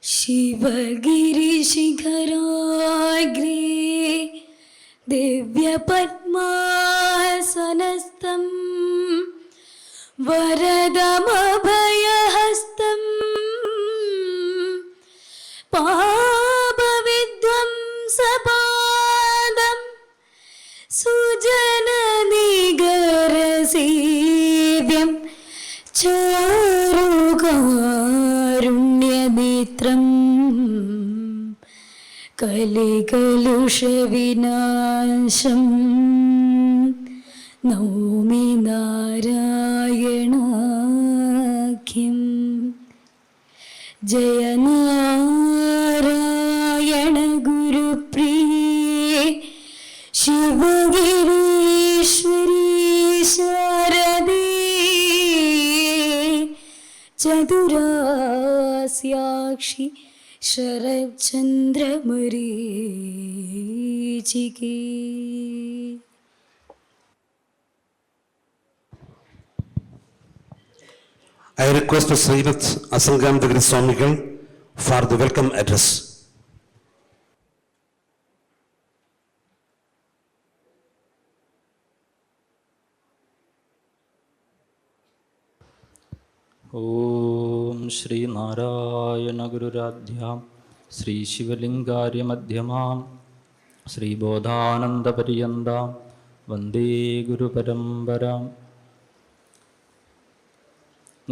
ശിവഗിരിശിഖരാഗ്രേ ദിവ്യപദ്മാസനസ്ഥം വരദമഭയഹസ്തം പാപവിധ്വംസപാദം സുജനനിഗരസേവ്യം ചാരുകാരുണ്യനേത്രം കലികലുഷവിനാശം നൗമി നാരായണാഖ്യം. Jaya Narayana ഗുരുപ്രിയേ ശിവഗിരീശ്വരീ ശാരദേ ചതുരാസ്യാക്ഷി ശരചന്ദ്രമരീചികേ. I request Srivat Asanganandagiri Swamigal for the welcome address. ഓം ശ്രീ നാരായണ ഗുരുരാധ്യാം ശ്രീ ശിവലിംഗാര്യ മധ്യമാം ശ്രീ ബോധാനന്ദപര്യന്താം വന്ദേ ഗുരുപരമ്പരാം.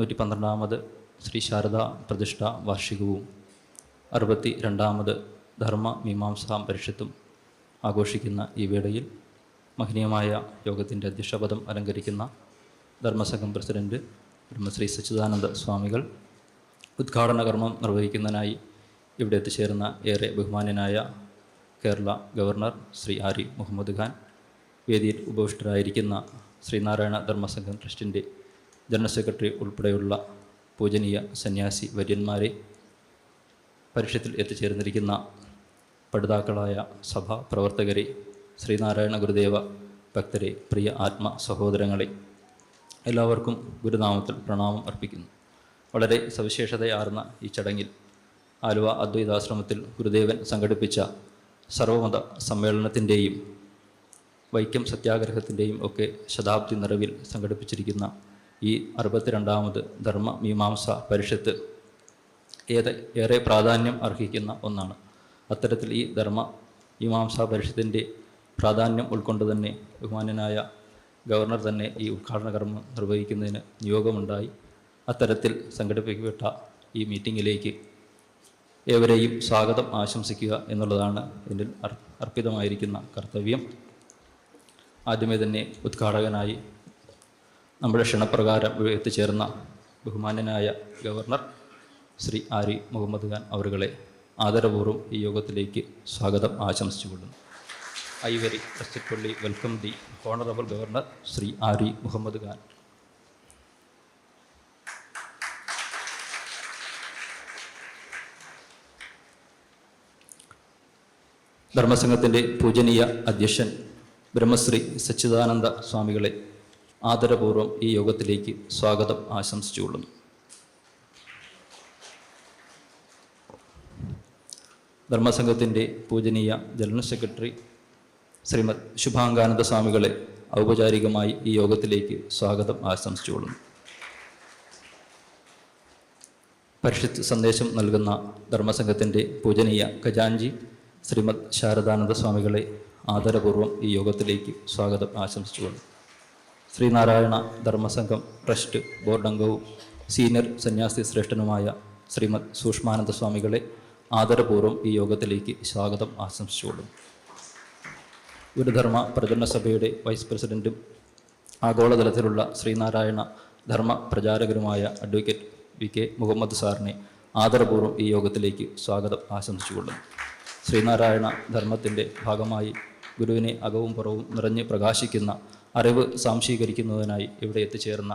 112ാമത് ശ്രീ ശാരദാ പ്രതിഷ്ഠ വാർഷികവും 62ാമത് ധർമ്മ മീമാംസാ പരിഷത്തും ആഘോഷിക്കുന്ന ഈ വേളയിൽ മഹനീയമായ യോഗത്തിൻ്റെ അധ്യക്ഷപദം അലങ്കരിക്കുന്ന ധർമ്മസംഘം പ്രസിഡന്റ് ബ്രഹ്മശ്രീ സച്ചിദാനന്ദ സ്വാമികൾ ഉദ്ഘാടന കർമ്മം നിർവഹിക്കുന്നതിനായി ഇവിടെ എത്തിച്ചേർന്ന ഏറെ ബഹുമാന്യനായ കേരള ഗവർണർ ശ്രീ ആരി മുഹമ്മദ് ഖാൻ, വേദിയിൽ ഉപവിഷ്ടരായിരിക്കുന്ന ശ്രീനാരായണ ധർമ്മസംഘം ട്രസ്റ്റിൻ്റെ ജനറൽ സെക്രട്ടറി ഉൾപ്പെടെയുള്ള പൂജനീയ സന്യാസി വര്യന്മാരെ, പരിഷത്തിൽ എത്തിച്ചേർന്നിരിക്കുന്ന പഠിതാക്കളായ സഭാ പ്രവർത്തകരെ, ശ്രീനാരായണ ഗുരുദേവ ഭക്തരെ, പ്രിയ ആത്മ സഹോദരങ്ങളെ, എല്ലാവർക്കും ഗുരുനാമത്തിൽ പ്രണാമം അർപ്പിക്കുന്നു. വളരെ സവിശേഷതയാർന്ന ഈ ചടങ്ങിൽ ആലുവ അദ്വൈതാശ്രമത്തിൽ ഗുരുദേവൻ സംഘടിപ്പിച്ച സർവമത സമ്മേളനത്തിൻ്റെയും വൈക്കം സത്യാഗ്രഹത്തിൻ്റെയും ഒക്കെ ശതാബ്ദി നിറവിൽ സംഘടിപ്പിച്ചിരിക്കുന്ന ഈ 62ാമത് ധർമ്മ മീമാംസ പരിഷത്ത് ഏറെ പ്രാധാന്യം അർഹിക്കുന്ന ഒന്നാണ്. അത്തരത്തിൽ ഈ ധർമ്മ മീമാംസാ പരിഷത്തിൻ്റെ പ്രാധാന്യം ഉൾക്കൊണ്ട് തന്നെ ബഹുമാന്യനായ ഗവർണർ തന്നെ ഈ ഉദ്ഘാടന കർമ്മം നിർവഹിക്കുന്നതിന് നിയോഗമുണ്ടായി. അത്തരത്തിൽ സംഘടിപ്പിക്കപ്പെട്ട ഈ മീറ്റിങ്ങിലേക്ക് ഏവരെയും സ്വാഗതം ആശംസിക്കുക എന്നുള്ളതാണ് എന്നിൽ അർപ്പിതമായിരിക്കുന്ന കർത്തവ്യം. ആദ്യമേ തന്നെ ഉദ്ഘാടകനായി നമ്മുടെ ക്ഷണപ്രകാരം എത്തിച്ചേർന്ന ബഹുമാന്യനായ ഗവർണർ ശ്രീ ആരി മുഹമ്മദ് ഖാൻ അവരുകളെ ആദരപൂർവ്വം ഈ യോഗത്തിലേക്ക് സ്വാഗതം ആശംസിച്ചുകൊള്ളുന്നു. I very respectfully welcome the Honorable Governor Sri Ari Muhammad Khan. ധർമ്മസംഘത്തിൻ്റെ പൂജനീയ അധ്യക്ഷൻ ബ്രഹ്മശ്രീ സച്ചിദാനന്ദ സ്വാമികളെ ആദരപൂർവ്വം ഈ യോഗത്തിലേക്ക് സ്വാഗതം ആശംസിച്ചുകൊള്ളുന്നു. ധർമ്മസംഘത്തിൻ്റെ പൂജനീയ ജനറൽ സെക്രട്ടറി ശ്രീമദ് ശുഭാംഗാനന്ദ സ്വാമികളെ ഔപചാരികമായി ഈ യോഗത്തിലേക്ക് സ്വാഗതം ആശംസിച്ചുകൊള്ളുന്നു. പരിഷത്ത് സന്ദേശം നൽകുന്ന ധർമ്മസംഘത്തിൻ്റെ പൂജനീയ ഖജാൻജി ശ്രീമദ് ശാരദാനന്ദ സ്വാമികളെ ആദരപൂർവ്വം ഈ യോഗത്തിലേക്ക് സ്വാഗതം ആശംസിച്ചുകൊള്ളുന്നു. ശ്രീനാരായണ ധർമ്മസംഘം ട്രസ്റ്റ് ബോർഡ് അംഗവും സീനിയർ സന്യാസി ശ്രേഷ്ഠനുമായ ശ്രീമദ് സൂക്ഷ്മാനന്ദ സ്വാമികളെ ആദരപൂർവ്വം ഈ യോഗത്തിലേക്ക് സ്വാഗതം ആശംസിച്ചുകൊള്ളുന്നു. ഗുരുധർമ്മ പ്രചരണ സഭയുടെ വൈസ് പ്രസിഡൻറ്റും ആഗോളതലത്തിലുള്ള ശ്രീനാരായണ ധർമ്മ പ്രചാരകരുമായ അഡ്വക്കേറ്റ് വി കെ മുഹമ്മദ് സാറിനെ ആദരപൂർവ്വം ഈ യോഗത്തിലേക്ക് സ്വാഗതം ആശംസിച്ചുകൊള്ളുന്നു. ശ്രീനാരായണ ധർമ്മത്തിൻ്റെ ഭാഗമായി ഗുരുവിനെ അകവും പുറവും നിറഞ്ഞ് പ്രകാശിക്കുന്ന അറിവ് സാംശീകരിക്കുന്നതിനായി ഇവിടെ എത്തിച്ചേർന്ന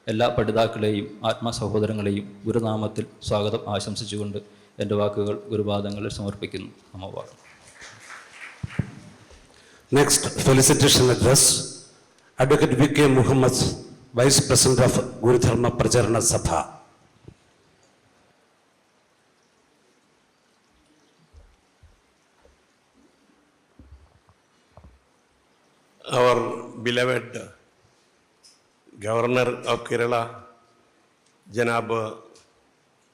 എല്ലാ പഠിതാക്കളെയും ആത്മസഹോദരങ്ങളെയും ഗുരുനാമത്തിൽ സ്വാഗതം ആശംസിച്ചുകൊണ്ട് എൻ്റെ വാക്കുകൾ ഗുരുപാദങ്ങളിൽ സമർപ്പിക്കുന്നു. നമോവാദം. Next felicitation address, Advocate V.K. Muhammad, Vice President of Guru Dharma Pracharana Sabha. our beloved Governor of Kerala, Janab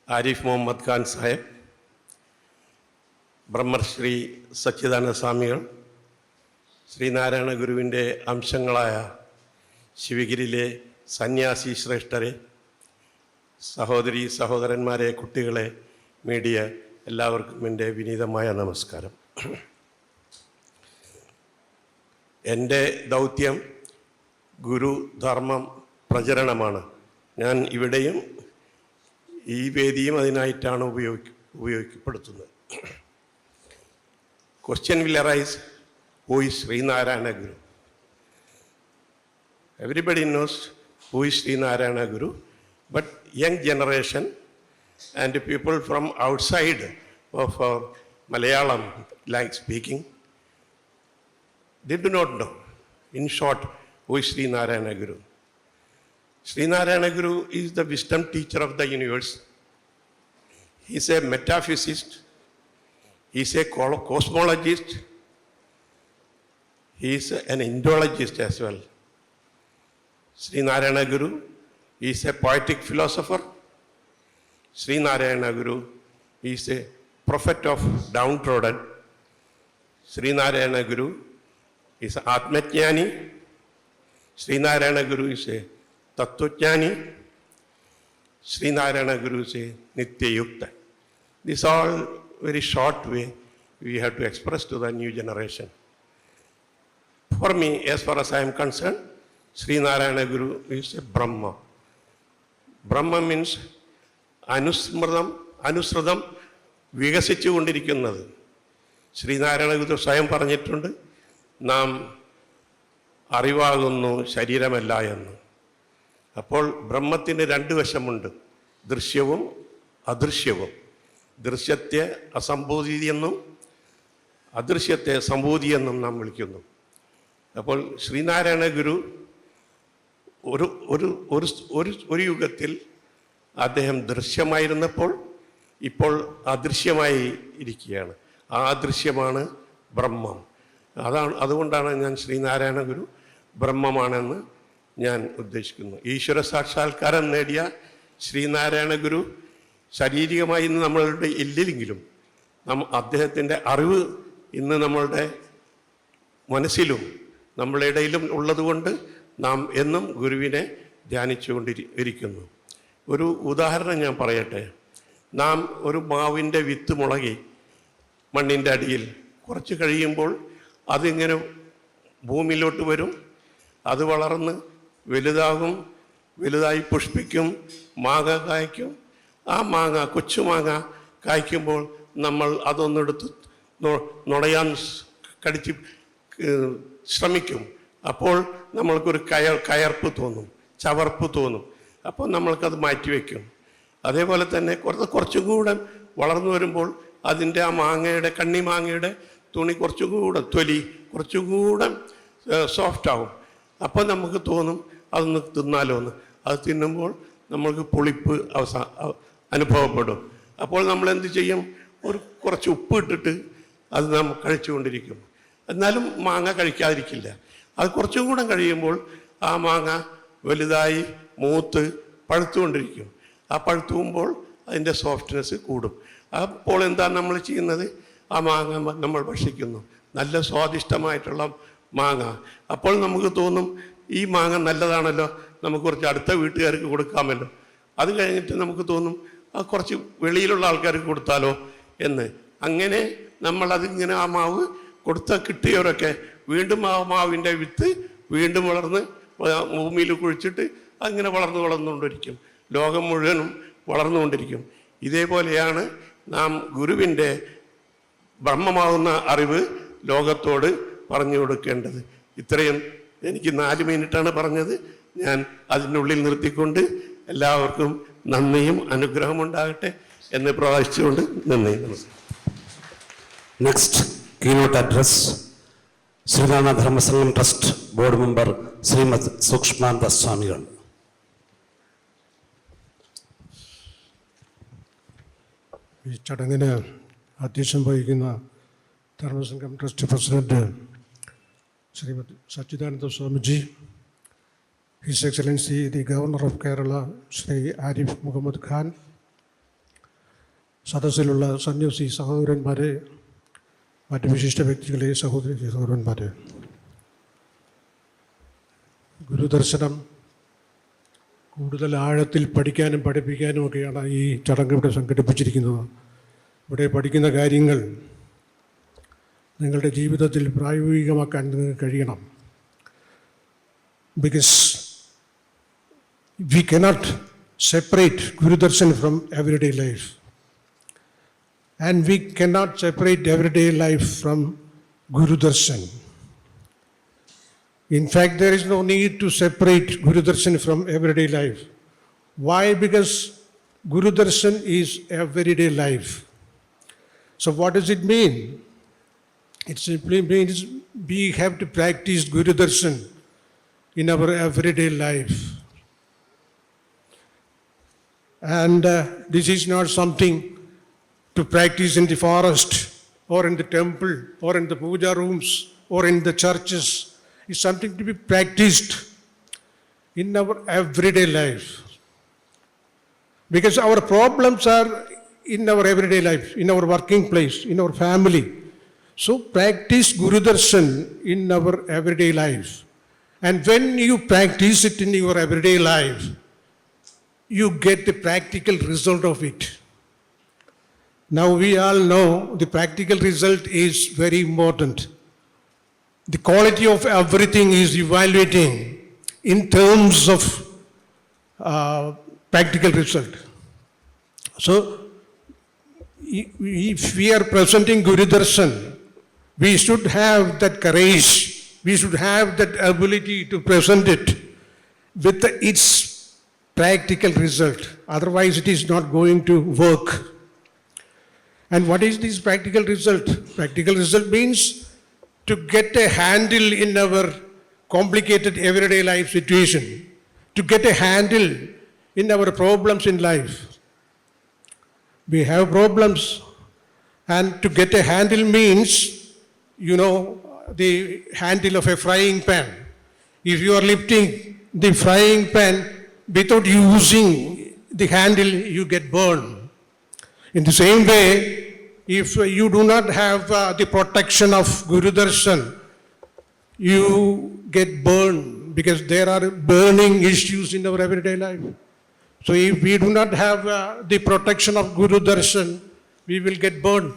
Arif Mohammad Khan Sahib, Brahmashri സച്ചിദാനന്ദ സ്വാമികൾ, ശ്രീനാരായണ ഗുരുവിൻ്റെ അംശങ്ങളായ ശിവഗിരിയിലെ സന്യാസി ശ്രേഷ്ഠരെ, സഹോദരി സഹോദരന്മാരെ, കുട്ടികളെ, മീഡിയ എല്ലാവർക്കും എൻ്റെ വിനീതമായ നമസ്കാരം. എൻ്റെ ദൗത്യം ഗുരുധർമ്മം പ്രചരണമാണ്. ഞാൻ ഇവിടെയും ഈ വേദിയും അതിനായിട്ടാണ് ഉപയോഗപ്പെടുത്തുന്നത്. Question will arise, who is Srinarayana Guru? Everybody knows who is Srinarayana Guru, but young generation and people from outside of our Malayalam like speaking, they do not know. In short, who is Srinarayana Guru? Srinarayana Guru is the wisdom teacher of the universe. He is a metaphysicist. He is a cosmologist. He is an Indologist as well. Srinarayana Guru is a poetic philosopher. Srinarayana Guru is a prophet of downtrodden. Srinarayana Guru is an Atmajnani. Srinarayana Guru is a Tattvajnani. Srinarayana Guru is a Nityayukta. This all very short way we have to express to the new generation. For me, as far as I am concerned, Srinarayana Guru is a Brahma. Brahma means അനുസൃതം വികസിച്ചു കൊണ്ടിരിക്കുന്നത്. ശ്രീനാരായണ ഗുരു സ്വയം പറഞ്ഞിട്ടുണ്ട്, നാം അറിവാകുന്നു ശരീരമല്ല എന്ന്. അപ്പോൾ ബ്രഹ്മത്തിന് രണ്ട് വശമുണ്ട്, ദൃശ്യവും അദൃശ്യവും. ദൃശ്യത്തെ അസംഭൂതി എന്നും അദൃശ്യത്തെ സംഭൂതി എന്നും നാം വിളിക്കുന്നു. അപ്പോൾ ശ്രീനാരായണ ഗുരു ഒരു യുഗത്തിൽ അദ്ദേഹം ദൃശ്യമായിരുന്നപ്പോൾ ഇപ്പോൾ അദൃശ്യമായി ഇരിക്കുകയാണ്. ആ അദൃശ്യമാണ് ബ്രഹ്മം. അതുകൊണ്ടാണ് ഞാൻ ശ്രീനാരായണ ഗുരു ബ്രഹ്മമാണെന്ന് ഞാൻ ഉദ്ദേശിക്കുന്നു. ഈശ്വര സാക്ഷാത്കാരം നേടിയ ശ്രീനാരായണ ഗുരു ശാരീരികമായി ഇന്ന് നമ്മളുടെ ഇല്ലെങ്കിലും അദ്ദേഹത്തിൻ്റെ അറിവ് ഇന്ന് നമ്മളുടെ മനസ്സിലും നമ്മളുടെ ഇടയിലും ഉള്ളതുകൊണ്ട് നാം എന്നും ഗുരുവിനെ ധ്യാനിച്ചുകൊണ്ടിരിക്കുന്നു. ഒരു ഉദാഹരണം ഞാൻ പറയട്ടെ. നാം ഒരു മാവിൻ്റെ വിത്ത് മുളകി മണ്ണിൻ്റെ അടിയിൽ കുറച്ച് കഴിയുമ്പോൾ അതിങ്ങനെ ഭൂമിയിലോട്ട് വരും, അത് വളർന്ന് വലുതാകും, വലുതായി പുഷ്പിക്കും, മാങ്ങ കായ്ക്കും. ആ മാങ്ങ, കൊച്ചുമാങ്ങ കായ്ക്കുമ്പോൾ നമ്മൾ അതൊന്നെടുത്ത് നുണയാൻ കടിച്ച് ശ്രമിക്കും. അപ്പോൾ നമ്മൾക്കൊരു കയർപ്പ് തോന്നും, ചവർപ്പ് തോന്നും. അപ്പോൾ നമ്മൾക്കത് മാറ്റിവെക്കും. അതേപോലെ തന്നെ കുറച്ചും കൂടെ വളർന്നു വരുമ്പോൾ അതിൻ്റെ ആ മാങ്ങയുടെ, കണ്ണിമാങ്ങയുടെ തുണി തൊലി കുറച്ചും കൂടെ സോഫ്റ്റ് ആവും. അപ്പോൾ നമുക്ക് തോന്നും അതൊന്ന് തിന്നാലോ എന്ന്. അത് തിന്നുമ്പോൾ നമ്മൾക്ക് പുളിപ്പ് അനുഭവപ്പെടും. അപ്പോൾ നമ്മൾ എന്ത് ചെയ്യും? കുറച്ച് ഉപ്പ് ഇട്ടിട്ട് അത് നാം കഴിച്ചുകൊണ്ടിരിക്കും. എന്നാലും മാങ്ങ കഴിക്കാതിരിക്കില്ല. അത് കുറച്ചും കൂടെ കഴിയുമ്പോൾ ആ മാങ്ങ വലുതായി മൂത്ത് പഴുത്തുകൊണ്ടിരിക്കും. ആ പഴുത്തുമ്പോൾ അതിൻ്റെ സോഫ്റ്റ്നെസ് കൂടും. അപ്പോൾ എന്താണ് നമ്മൾ ചെയ്യുന്നത്? ആ മാങ്ങ നമ്മൾ ഭക്ഷിക്കുന്നു, നല്ല സ്വാദിഷ്ടമായിട്ടുള്ള മാങ്ങ. അപ്പോൾ നമുക്ക് തോന്നും ഈ മാങ്ങ നല്ലതാണല്ലോ, നമുക്ക് കുറച്ച് അടുത്ത വീട്ടുകാർക്ക് കൊടുക്കാമല്ലോ. അത് കഴിഞ്ഞിട്ട് നമുക്ക് തോന്നും കുറച്ച് വെളിയിലുള്ള ആൾക്കാർക്ക് കൊടുത്താലോ എന്ന്. അങ്ങനെ നമ്മളതിങ്ങനെ ആ മാവ് കിട്ടിയവരൊക്കെ വീണ്ടും ആ മാവിൻ്റെ വിത്ത് വീണ്ടും വളർന്ന് ഭൂമിയിൽ കുഴിച്ചിട്ട് അങ്ങനെ വളർന്നുകൊണ്ടിരിക്കും. ലോകം മുഴുവനും വളർന്നുകൊണ്ടിരിക്കും. ഇതേപോലെയാണ് നാം ഗുരുവിൻ്റെ ബ്രഹ്മമാകുന്ന അറിവ് ലോകത്തോട് പറഞ്ഞു കൊടുക്കേണ്ടത്. ഇത്രയും എനിക്ക് 4 മിനിറ്റാണ് പറഞ്ഞത്. ഞാൻ അതിനുള്ളിൽ നിർത്തിക്കൊണ്ട് എല്ലാവർക്കും നന്ദിയും അനുഗ്രഹം ഉണ്ടാകട്ടെ എന്ന് പ്രാർത്ഥിച്ചുകൊണ്ട് നന്ദി, നമസ്കാരം. Next keynote address Sreenarayana Dharmasangham trust board member Srimad Sukshmananda Swamikal. ഈ ചടങ്ങിന് അധ്യക്ഷം വഹിക്കുന്ന Dharmasangham trust president Srimati Sachidananda Swamiji, His Excellency the Governor of Kerala, Sri Arif Muhammad Khan, സദസ്സിലുള്ള സന്യാസി സഹോദരന്മാരെ, മറ്റ് വിശിഷ്ട വ്യക്തികളെ, സഹോദരി സഹോദരന്മാരെ, ഗുരുദർശനം കൂടുതൽ ആഴത്തിൽ പഠിക്കാനും പഠിപ്പിക്കാനും ഒക്കെയാണ് ഈ ചടങ്ങ് ഇവിടെ സംഘടിപ്പിച്ചിരിക്കുന്നത്. ഇവിടെ പഠിക്കുന്ന കാര്യങ്ങൾ നിങ്ങളുടെ ജീവിതത്തിൽ പ്രായോഗികമാക്കാൻ നിങ്ങൾക്ക് കഴിയണം. Because we cannot separate Gurudarshan from everyday life. And we cannot separate everyday life from Gurudarshan. In fact, there is no need to separate Gurudarshan from everyday life. Why? Because Gurudarshan is everyday life. So what does it mean? It simply means we have to practice Gurudarshan in our everyday life. And this is not something to practice in the forest or in the temple or in the puja rooms or in the churches. It's something to be practiced in our everyday life. Because our problems are in our everyday life, in our working place, in our family. So practice Gurudarshan in our everyday life. And when you practice it in your everyday life, you get the practical result of it. Now we all know the practical result is very important. The quality of everything is evaluating in terms of practical result. So if we are presenting Gurudarshan, we should have that courage, we should have that ability to present it with its practical result. Otherwise it is not going to work. And what is this practical result? Practical result means to get a handle in our complicated everyday life situation, to get a handle in our problems in life. We have problems, and to get a handle means, you know, the handle of a frying pan. If you are lifting the frying pan without using the handle, you get burned. In the same way, if you do not have the protection of Gurudarshan, you get burned, because there are burning issues in our everyday life. So if we do not have the protection of Gurudarshan, we will get burned.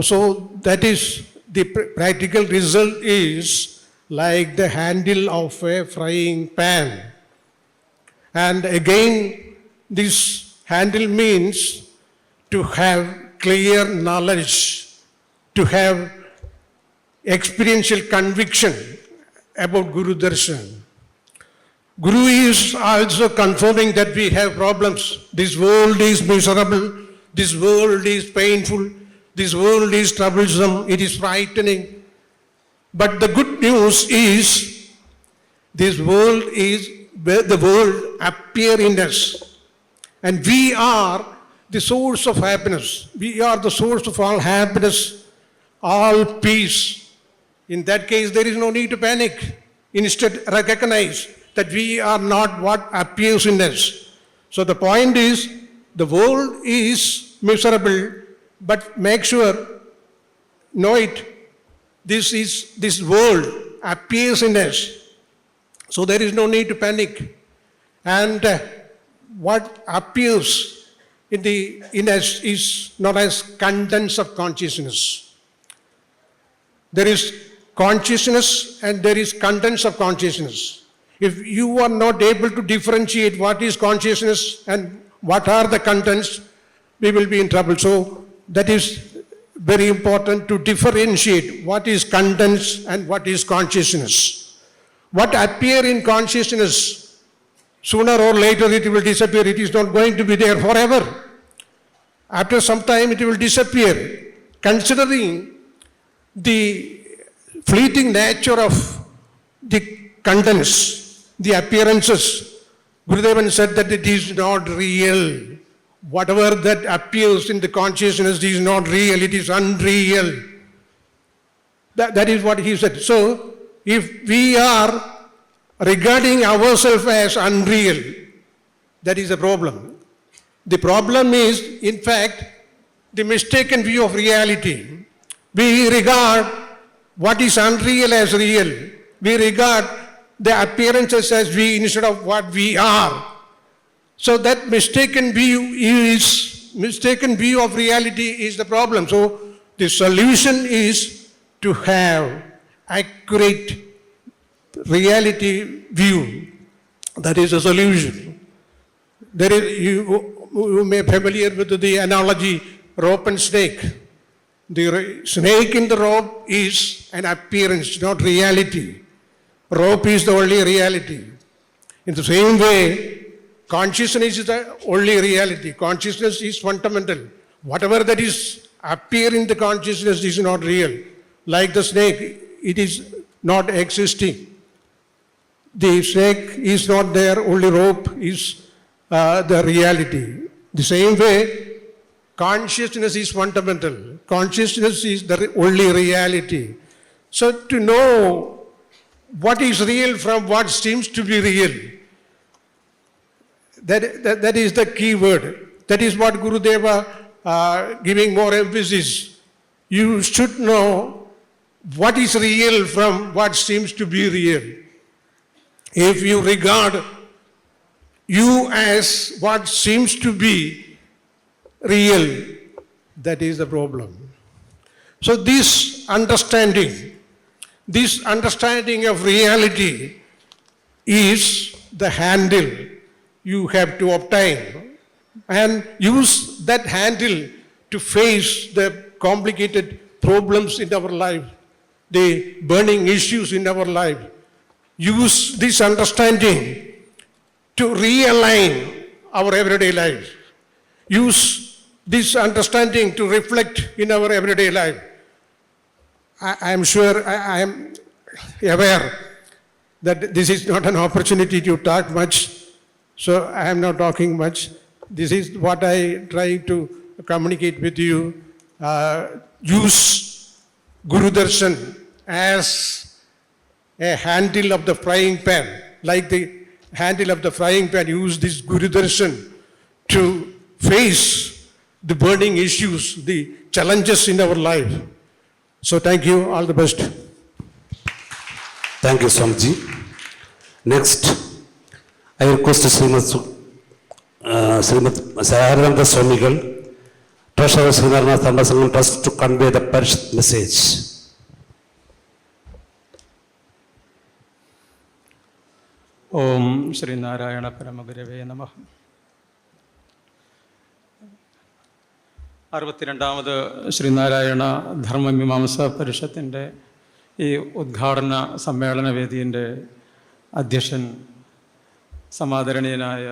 So that is the practical result is like the handle of a frying pan. And again, this handle means to have clear knowledge, to have experiential conviction about Gurudarshan. Guru is also confirming that we have problems. This world is miserable, this world is painful, this world is troublesome, it is frightening. But the good news is, this world is where the world appear in us. And we are the source of happiness. We are the source of all happiness, all peace. In that case, there is no need to panic. Instead, recognize that we are not what appears in us. So the point is, the world is miserable, but make sure, know it, this world appears in us. So there is no need to panic. And what appears in us is known as contents of consciousness. There is consciousness and there is contents of consciousness. If you are not able to differentiate what is consciousness and what are the contents, we will be in trouble. So that is very important to differentiate what is contents and what is consciousness. What appear in consciousness, sooner or later it will disappear. It is not going to be there forever. After some time it will disappear. Considering the fleeting nature of the contents, the appearances, Gurudevan said that it is not real. Whatever that appears in the consciousness is not real, it is unreal. That is what he said. So if we are regarding ourselves as unreal, that is the problem. The problem is, in fact, the mistaken view of reality. We regard what is unreal as real. We regard the appearances as we instead of what we are. So that mistaken view of reality is the problem. So the solution is to have accurate reality view. That is the solution. There is, you may be familiar with the analogy rope and snake. The snake in the rope is an appearance, not reality. Rope is the only reality. In the same way, consciousness is the only reality. Consciousness is fundamental. Whatever that is appear in the consciousness is not real. Like the snake, it is not existing. The snake is not there, only rope is the reality. The same way, consciousness is fundamental. Consciousness is the only reality. So to know what is real from what seems to be real, that is the key word. That is what Gurudeva giving more emphasis. You should know what is real from what seems to be real. If you regard you as what seems to be real, that is the problem. So this understanding of reality is the handle you have to obtain, and use that handle to face the complicated problems in our life, the burning issues in our life. Use this understanding to realign our everyday life. Use this understanding to reflect in our everyday life. I am sure, I am aware that this is not an opportunity to talk much, so I am not talking much. This is what I try to communicate with you. Use Guru Darshan as a handle of the frying pan. Like the handle of the frying pan, use this Guru Darshan to face the burning issues, the challenges in our life. So thank you, all the best. Thank you, Swamiji. Next, I request Srimad Saharananda Swamigal, Treasurer Srinaranath Sangam Trust, to convey the Parishat message. ഓം ശ്രീനാരായണ പരമഗുരവേ നമഃ. 62ാമത് ശ്രീനാരായണ ധർമ്മമീമാംസ പരിഷത്തിൻ്റെ ഈ ഉദ്ഘാടന സമ്മേളന വേദിൻ്റെ അധ്യക്ഷൻ സമാദരണീയനായ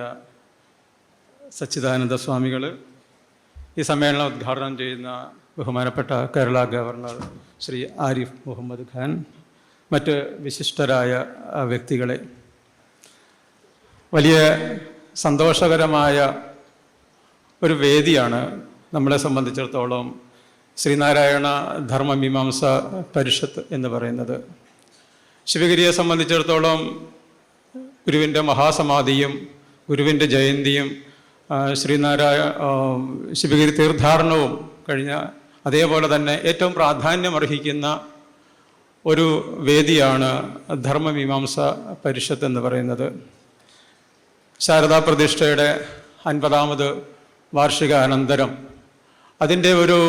സച്ചിദാനന്ദ സ്വാമികൾ, ഈ സമ്മേളനം ഉദ്ഘാടനം ചെയ്യുന്ന ബഹുമാനപ്പെട്ട കേരള ഗവർണർ ശ്രീ ആരിഫ് മുഹമ്മദ് ഖാൻ, മറ്റ് വിശിഷ്ടരായ വ്യക്തികളെ, വലിയ സന്തോഷകരമായ ഒരു വേദിയാണ് നമ്മളെ സംബന്ധിച്ചിടത്തോളം ശ്രീനാരായണ ധർമ്മമീമാംസ പരിഷത്ത് എന്ന് പറയുന്നത്. ശിവഗിരിയെ സംബന്ധിച്ചിടത്തോളം ഗുരുവിൻ്റെ മഹാസമാധിയും ഗുരുവിൻ്റെ ജയന്തിയും ശിവഗിരി തീർത്ഥാടനവും കഴിഞ്ഞ അതേപോലെ തന്നെ ഏറ്റവും പ്രാധാന്യമർഹിക്കുന്ന ഒരു വേദിയാണ് ധർമ്മമീമാംസ പരിഷത്ത് എന്ന് പറയുന്നത്. ശാരദാ പ്രതിഷ്ഠയുടെ 50ാമത് വാർഷികാനന്തരം അതിൻ്റെ ഒരു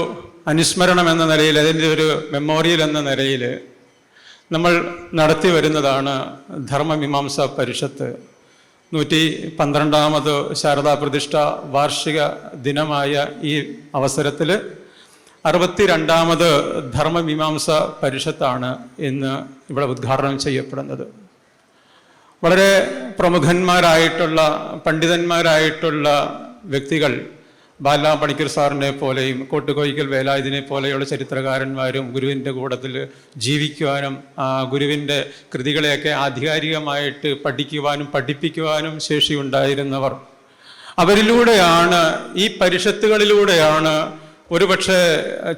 അനുസ്മരണം എന്ന നിലയിൽ, അതിൻ്റെ ഒരു മെമ്മോറിയൽ എന്ന നിലയിൽ നമ്മൾ നടത്തി വരുന്നതാണ് ധർമ്മമീമാംസ പരിഷത്ത്. 112ാമത് ശാരദാ പ്രതിഷ്ഠ വാർഷിക ദിനമായ ഈ അവസരത്തിൽ 62ാമത് ധർമ്മമീമാംസ പരിഷത്താണ് ഇന്ന് ഇവിടെ ഉദ്ഘാടനം ചെയ്യപ്പെടുന്നത്. വളരെ പ്രമുഖന്മാരായിട്ടുള്ള പണ്ഡിതന്മാരായിട്ടുള്ള വ്യക്തികൾ, ബാല പണിക്കർ സാറിനെ പോലെയും കോട്ടുകോയിക്കൽ വേലായുധനെ പോലെയുള്ള ചരിത്രകാരന്മാരും ഗുരുവിൻ്റെ കൂട്ടത്തിൽ ജീവിക്കുവാനും ഗുരുവിൻ്റെ കൃതികളെയൊക്കെ ആധികാരികമായിട്ട് പഠിക്കുവാനും പഠിപ്പിക്കുവാനും ശേഷിയുണ്ടായിരുന്നവർ, അവരിലൂടെയാണ്, ഈ പരിഷത്തുകളിലൂടെയാണ് ഒരുപക്ഷെ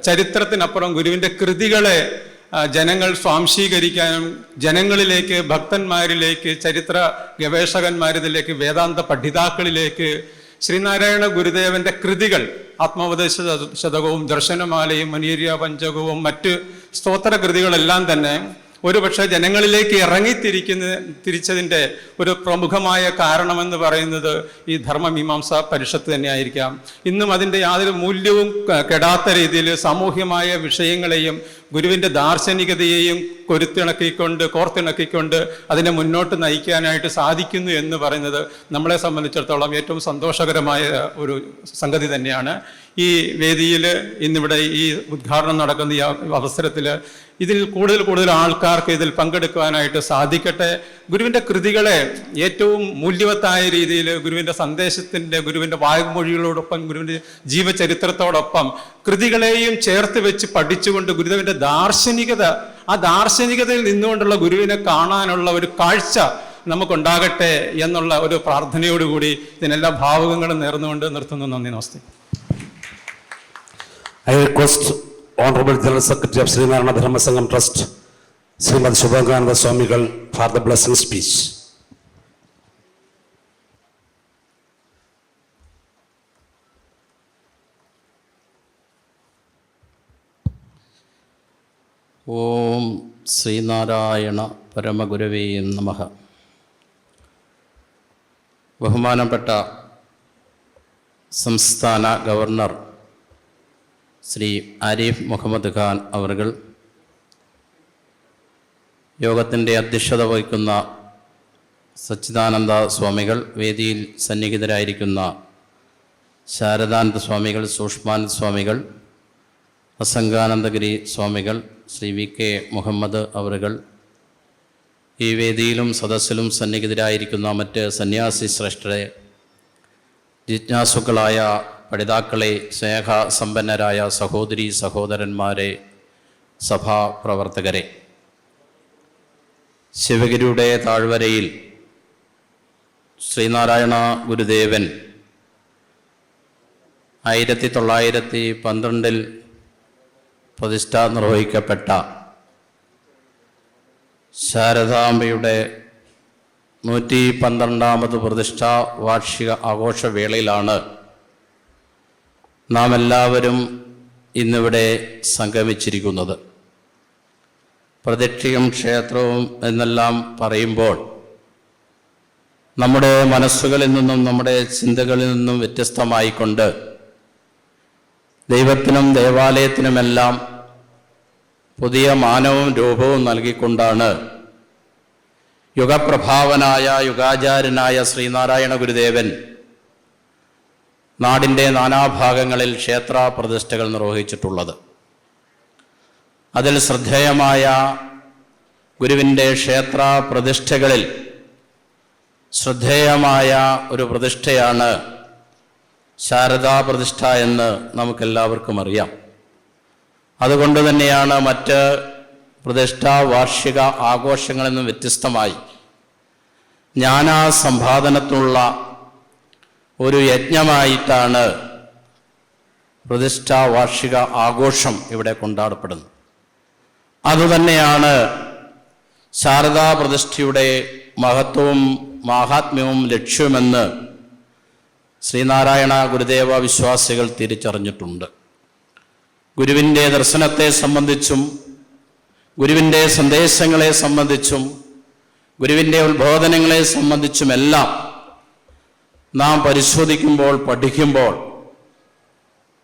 ചരിത്രത്തിനപ്പുറം ഗുരുവിൻ്റെ കൃതികളെ ജനങ്ങൾ സ്വാംശീകരിക്കാനും ജനങ്ങളിലേക്ക്, ഭക്തന്മാരിലേക്ക്, ചരിത്ര ഗവേഷകന്മാരിലേക്ക്, വേദാന്ത പഠിതാക്കളിലേക്ക് ശ്രീനാരായണ ഗുരുദേവന്റെ കൃതികൾ, ആത്മോപദേശ ശതകവും ദർശനമാലയും മനീര്യ പഞ്ചകവും മറ്റ് സ്തോത്ര കൃതികളെല്ലാം തന്നെ ഒരുപക്ഷെ ജനങ്ങളിലേക്ക് തിരിച്ചതിൻ്റെ ഒരു പ്രമുഖമായ കാരണമെന്ന് പറയുന്നത് ഈ ധർമ്മമീമാംസ പരിഷത്ത് തന്നെയായിരിക്കാം. ഇന്നും അതിൻ്റെ യാതൊരു മൂല്യവും കെടാത്ത രീതിയിൽ സാമൂഹ്യമായ വിഷയങ്ങളെയും ഗുരുവിൻ്റെ ദാർശനികതയെയും കോർത്തിണക്കിക്കൊണ്ട് അതിനെ മുന്നോട്ട് നയിക്കാനായിട്ട് സാധിക്കുന്നു എന്ന് പറയുന്നത് നമ്മളെ സംബന്ധിച്ചിടത്തോളം ഏറ്റവും സന്തോഷകരമായ ഒരു സംഗതി തന്നെയാണ്. ഈ വേദിയിൽ ഇന്നിവിടെ ഈ ഉദ്ഘാടനം നടക്കുന്ന ഈ അവസരത്തിൽ ഇതിൽ കൂടുതൽ ആൾക്കാർക്ക് ഇതിൽ പങ്കെടുക്കുവാനായിട്ട് സാധിക്കട്ടെ. ഗുരുവിൻ്റെ കൃതികളെ ഏറ്റവും മൂല്യവത്തായ രീതിയിൽ ഗുരുവിൻ്റെ സന്ദേശത്തിൻ്റെ, ഗുരുവിൻ്റെ വായ്മൊഴികളോടൊപ്പം, ഗുരുവിൻ്റെ ജീവചരിത്രത്തോടൊപ്പം കൃതികളെയും ചേർത്ത് വെച്ച് പഠിച്ചുകൊണ്ട് ഗുരുദേവൻ്റെ ദാർശനികത, ആ ദാർശനികതയിൽ നിന്നുകൊണ്ടുള്ള ഗുരുവിനെ കാണാനുള്ള ഒരു കാഴ്ച നമുക്കുണ്ടാകട്ടെ എന്നുള്ള ഒരു പ്രാർത്ഥനയോടുകൂടി ഇതിനെല്ലാ ഭാവുകങ്ങളും നേർന്നുകൊണ്ട് നിർത്തുന്നു. നന്ദി, നമസ്തേ. I request Honorable General Secretary of Sri Narayana Dharma Sangam Trust, Srimad Shubhangananda Swamigal, for the blessing speech. ഓം ശ്രീനാരായണ പരമഗുരവേ നമഃ. ബഹുമാനപ്പെട്ട സംസ്ഥാന ഗവർണർ ശ്രീ ആരിഫ് മുഹമ്മദ് ഖാൻ അവർകൾ, യോഗത്തിൻ്റെ അധ്യക്ഷത വഹിക്കുന്ന സച്ചിദാനന്ദ സ്വാമികൾ, വേദിയിൽ സന്നിഹിതരായിരിക്കുന്ന ശാരദാനന്ദ സ്വാമികൾ, സൂക്ഷ്മാനന്ദ സ്വാമികൾ, അസംഗാനന്ദഗിരി സ്വാമികൾ, ശ്രീ VK മുഹമ്മദ് അവറുകൾ, ഈ വേദിയിലും സദസ്സിലും സന്നിഹിതരായിരിക്കുന്ന മറ്റ് സന്യാസി ശ്രേഷ്ഠരെ, ജിജ്ഞാസുക്കളായ പഠിതാക്കളെ, സ്നേഹസമ്പന്നരായ സഹോദരീ സഹോദരന്മാരെ, സഭാപ്രവർത്തകരെ, ശിവഗിരിയുടെ താഴ്വരയിൽ ശ്രീനാരായണ ഗുരുദേവൻ 1912 പ്രതിഷ്ഠ നിർവഹിക്കപ്പെട്ട ശാരദാംബയുടെ 112ാമത് പ്രതിഷ്ഠാ വാർഷിക ആഘോഷവേളയിലാണ് നാം എല്ലാവരും ഇന്നിവിടെ സംഗമിച്ചിരിക്കുന്നത്. പ്രദക്ഷിണം ക്ഷേത്രവും എന്നെല്ലാം പറയുമ്പോൾ നമ്മുടെ മനസ്സുകളിൽ നിന്നും നമ്മുടെ ചിന്തകളിൽ നിന്നും വ്യത്യസ്തമായിക്കൊണ്ട് ദൈവത്തിനും ദേവാലയത്തിനുമെല്ലാം പുതിയ മാനവും രൂപവും നൽകിക്കൊണ്ടാണ് യുഗപ്രഭാവനായ യുഗാചാര്യനായ ശ്രീനാരായണ ഗുരുദേവൻ നാടിൻ്റെ നാനാഭാഗങ്ങളിൽ ക്ഷേത്ര പ്രതിഷ്ഠകൾ നിർവഹിച്ചിട്ടുള്ളത്. അതിൽ ശ്രദ്ധേയമായ ഗുരുവിൻ്റെ ക്ഷേത്ര പ്രതിഷ്ഠകളിൽ ശ്രദ്ധേയമായ ഒരു പ്രതിഷ്ഠയാണ് ശാരദാ പ്രതിഷ്ഠ എന്ന് നമുക്കെല്ലാവർക്കും അറിയാം. അതുകൊണ്ട് തന്നെയാണ് മറ്റ് പ്രതിഷ്ഠാ വാർഷിക ആഘോഷങ്ങളിൽ നിന്നും വ്യത്യസ്തമായി ജ്ഞാനസമ്പാദനത്തിനുള്ള ഒരു യജ്ഞമായിട്ടാണ് പ്രതിഷ്ഠാ വാർഷിക ആഘോഷം ഇവിടെ കൊണ്ടാടപ്പെടുന്നത്. അതുതന്നെയാണ് ശാരദാ പ്രതിഷ്ഠയുടെ മഹത്വവും മാഹാത്മ്യവും ലക്ഷ്യമെന്ന് ശ്രീനാരായണ ഗുരുദേവ വിശ്വാസികൾ തിരിച്ചറിഞ്ഞിട്ടുണ്ട്. ഗുരുവിൻ്റെ ദർശനത്തെ സംബന്ധിച്ചും ഗുരുവിൻ്റെ സന്ദേശങ്ങളെ സംബന്ധിച്ചും ഗുരുവിൻ്റെ ഉത്ബോധനങ്ങളെ സംബന്ധിച്ചുമെല്ലാം നാം പരിശോധിക്കുമ്പോൾ, പഠിക്കുമ്പോൾ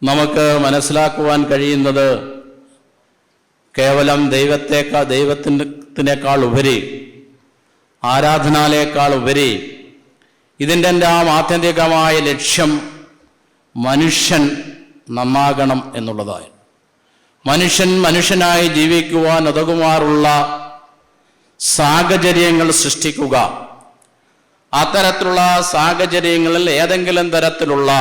നമുക്ക് മനസ്സിലാക്കുവാൻ കഴിയുന്നത് കേവലം ദൈവത്തിനേക്കാൾ ഉപരി, ആരാധനാലേക്കാൾ ഉപരി ഇതിൻ്റെ എല്ലാം ആത്യന്തികമായ ലക്ഷ്യം മനുഷ്യൻ നന്നാകണം എന്നുള്ളതായി. മനുഷ്യനായി ജീവിക്കുവാൻ ഉതകുമാറുള്ള സാഹചര്യങ്ങൾ സൃഷ്ടിക്കുക. അത്തരത്തിലുള്ള സാഹചര്യങ്ങളിൽ ഏതെങ്കിലും തരത്തിലുള്ള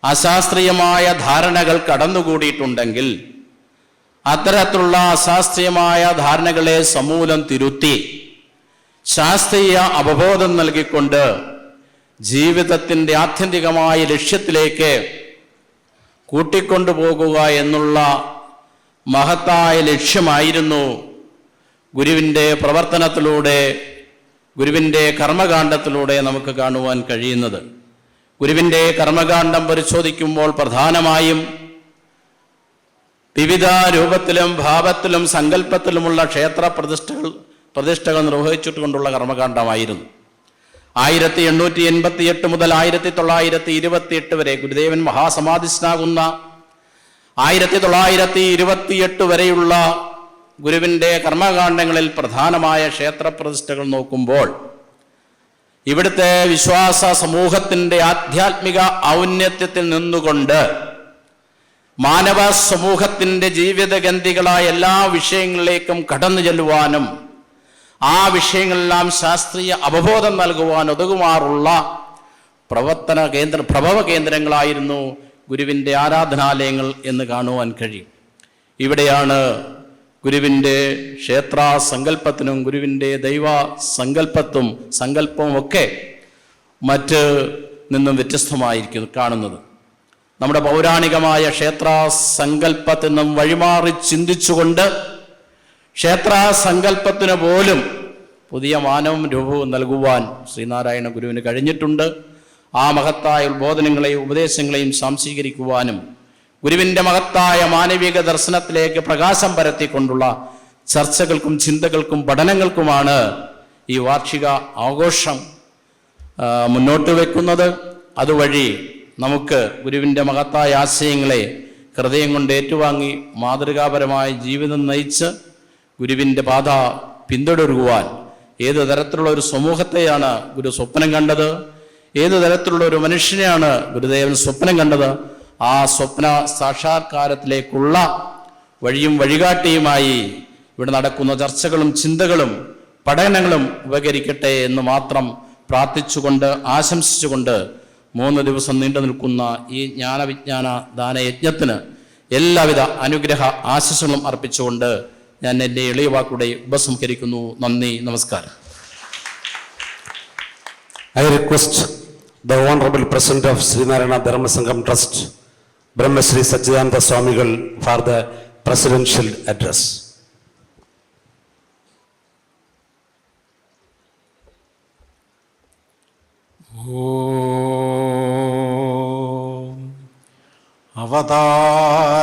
അശാസ്ത്രീയമായ ധാരണകൾ കടന്നുകൂടിയിട്ടുണ്ടെങ്കിൽ അത്തരത്തിലുള്ള അശാസ്ത്രീയമായ ധാരണകളെ സമൂലം തിരുത്തി ശാസ്ത്രീയ അവബോധം നൽകിക്കൊണ്ട് ജീവിതത്തിൻ്റെ ആത്യന്തികമായ ലക്ഷ്യത്തിലേക്ക് കൂട്ടിക്കൊണ്ടുപോകുക എന്നുള്ള മഹത്തായ ലക്ഷ്യമായിരുന്നു ഗുരുവിൻ്റെ പ്രവർത്തനത്തിലൂടെ, ഗുരുവിൻ്റെ കർമ്മകാണ്ഡത്തിലൂടെ നമുക്ക് കാണുവാൻ കഴിയുന്നത്. ഗുരുവിൻ്റെ കർമ്മകാണ്ഡം പരിശോധിക്കുമ്പോൾ പ്രധാനമായും വിവിധ രൂപത്തിലും ഭാവത്തിലും സങ്കല്പത്തിലുമുള്ള ക്ഷേത്ര പ്രതിഷ്ഠകൾ നിർവഹിച്ചിട്ടുകൊണ്ടുള്ള കർമ്മകാണ്ഡമായിരുന്നു. 1888 മുതൽ 1928 വരെ ഗുരുദേവൻ മഹാസമാധിസ്ഥനാകുന്ന 1928 വരെയുള്ള ഗുരുവിൻ്റെ കർമ്മകാണ്ഡങ്ങളിൽ പ്രധാനമായ ക്ഷേത്ര പ്രതിഷ്ഠകൾ നോക്കുമ്പോൾ ഇവിടുത്തെ വിശ്വാസ സമൂഹത്തിൻ്റെ ആധ്യാത്മിക ഔന്നത്യത്തിൽ നിന്നുകൊണ്ട് മാനവ സമൂഹത്തിൻ്റെ ജീവിതഗന്ധികളായ എല്ലാ വിഷയങ്ങളിലേക്കും കടന്നു ചെല്ലുവാനും ആ വിഷയങ്ങളെല്ലാം ശാസ്ത്രീയ അവബോധം നൽകുവാൻ ഒതുകുമാറുള്ള പ്രഭവ കേന്ദ്രങ്ങളായിരുന്നു ഗുരുവിൻ്റെ ആരാധനാലയങ്ങൾ എന്ന് കാണുവാൻ കഴിയും. ഇവിടെയാണ് ഗുരുവിൻ്റെ ക്ഷേത്ര സങ്കല്പത്തിനും ഗുരുവിൻ്റെ ദൈവ സങ്കല്പവും ഒക്കെ മറ്റ് നിന്നും വ്യത്യസ്തമായിരിക്കും കാണുന്നത്. നമ്മുടെ പൗരാണികമായ ക്ഷേത്ര സങ്കല്പത്തിൽ നിന്നും വഴിമാറി ചിന്തിച്ചുകൊണ്ട് ക്ഷേത്ര സങ്കല്പത്തിന് പോലും പുതിയ മാനവും രൂപവും നൽകുവാൻ ശ്രീനാരായണ ഗുരുവിന് കഴിഞ്ഞിട്ടുണ്ട്. ആ മഹത്തായ ഉദ്ബോധനങ്ങളെയും ഉപദേശങ്ങളെയും സംശീകരിക്കുവാനും ഗുരുവിൻ്റെ മഹത്തായ മാനവിക ദർശനത്തിലേക്ക് പ്രകാശം പരത്തിക്കൊണ്ടുള്ള ചർച്ചകൾക്കും ചിന്തകൾക്കും പഠനങ്ങൾക്കുമാണ് ഈ വാർഷിക ആഘോഷം മുന്നോട്ട് വയ്ക്കുന്നത്. അതുവഴി നമുക്ക് ഗുരുവിൻ്റെ മഹത്തായ ആശയങ്ങളെ ഹൃദയം കൊണ്ട് ഏറ്റുവാങ്ങി മാതൃകാപരമായ ജീവിതം നയിച്ച് ഗുരുവിൻ്റെ പാത പിന്തുടരുവാൻ, ഏത് തരത്തിലുള്ള ഒരു സമൂഹത്തെയാണ് ഗുരു സ്വപ്നം കണ്ടത്, ഏത് തരത്തിലുള്ള ഒരു മനുഷ്യനെയാണ് ഗുരുദേവൻ സ്വപ്നം കണ്ടത്, ആ സ്വപ്ന സാക്ഷാത്കാരത്തിലേക്കുള്ള വഴിയും വഴികാട്ടിയുമായി ഇവിടെ നടക്കുന്ന ചർച്ചകളും ചിന്തകളും പഠനങ്ങളും ഉപകരിക്കട്ടെ എന്ന് മാത്രം പ്രാർത്ഥിച്ചുകൊണ്ട് ആശംസിച്ചുകൊണ്ട് 3 ദിവസം നീണ്ടു നിൽക്കുന്ന ഈ ജ്ഞാനവിജ്ഞാന ദാനയജ്ഞത്തിന് എല്ലാവിധ അനുഗ്രഹ ആശംസകളും അർപ്പിച്ചുകൊണ്ട് ഞാൻ എൻ്റെ എളിയ വാക്കുകൂടെ ഉപസംഹരിക്കുന്നു. നന്ദി, നമസ്കാരം. I request the Honorable President of Srinarayana Dharma Sangam Trust, Brahmashri Sachidananda Swamigal, for the presidential address.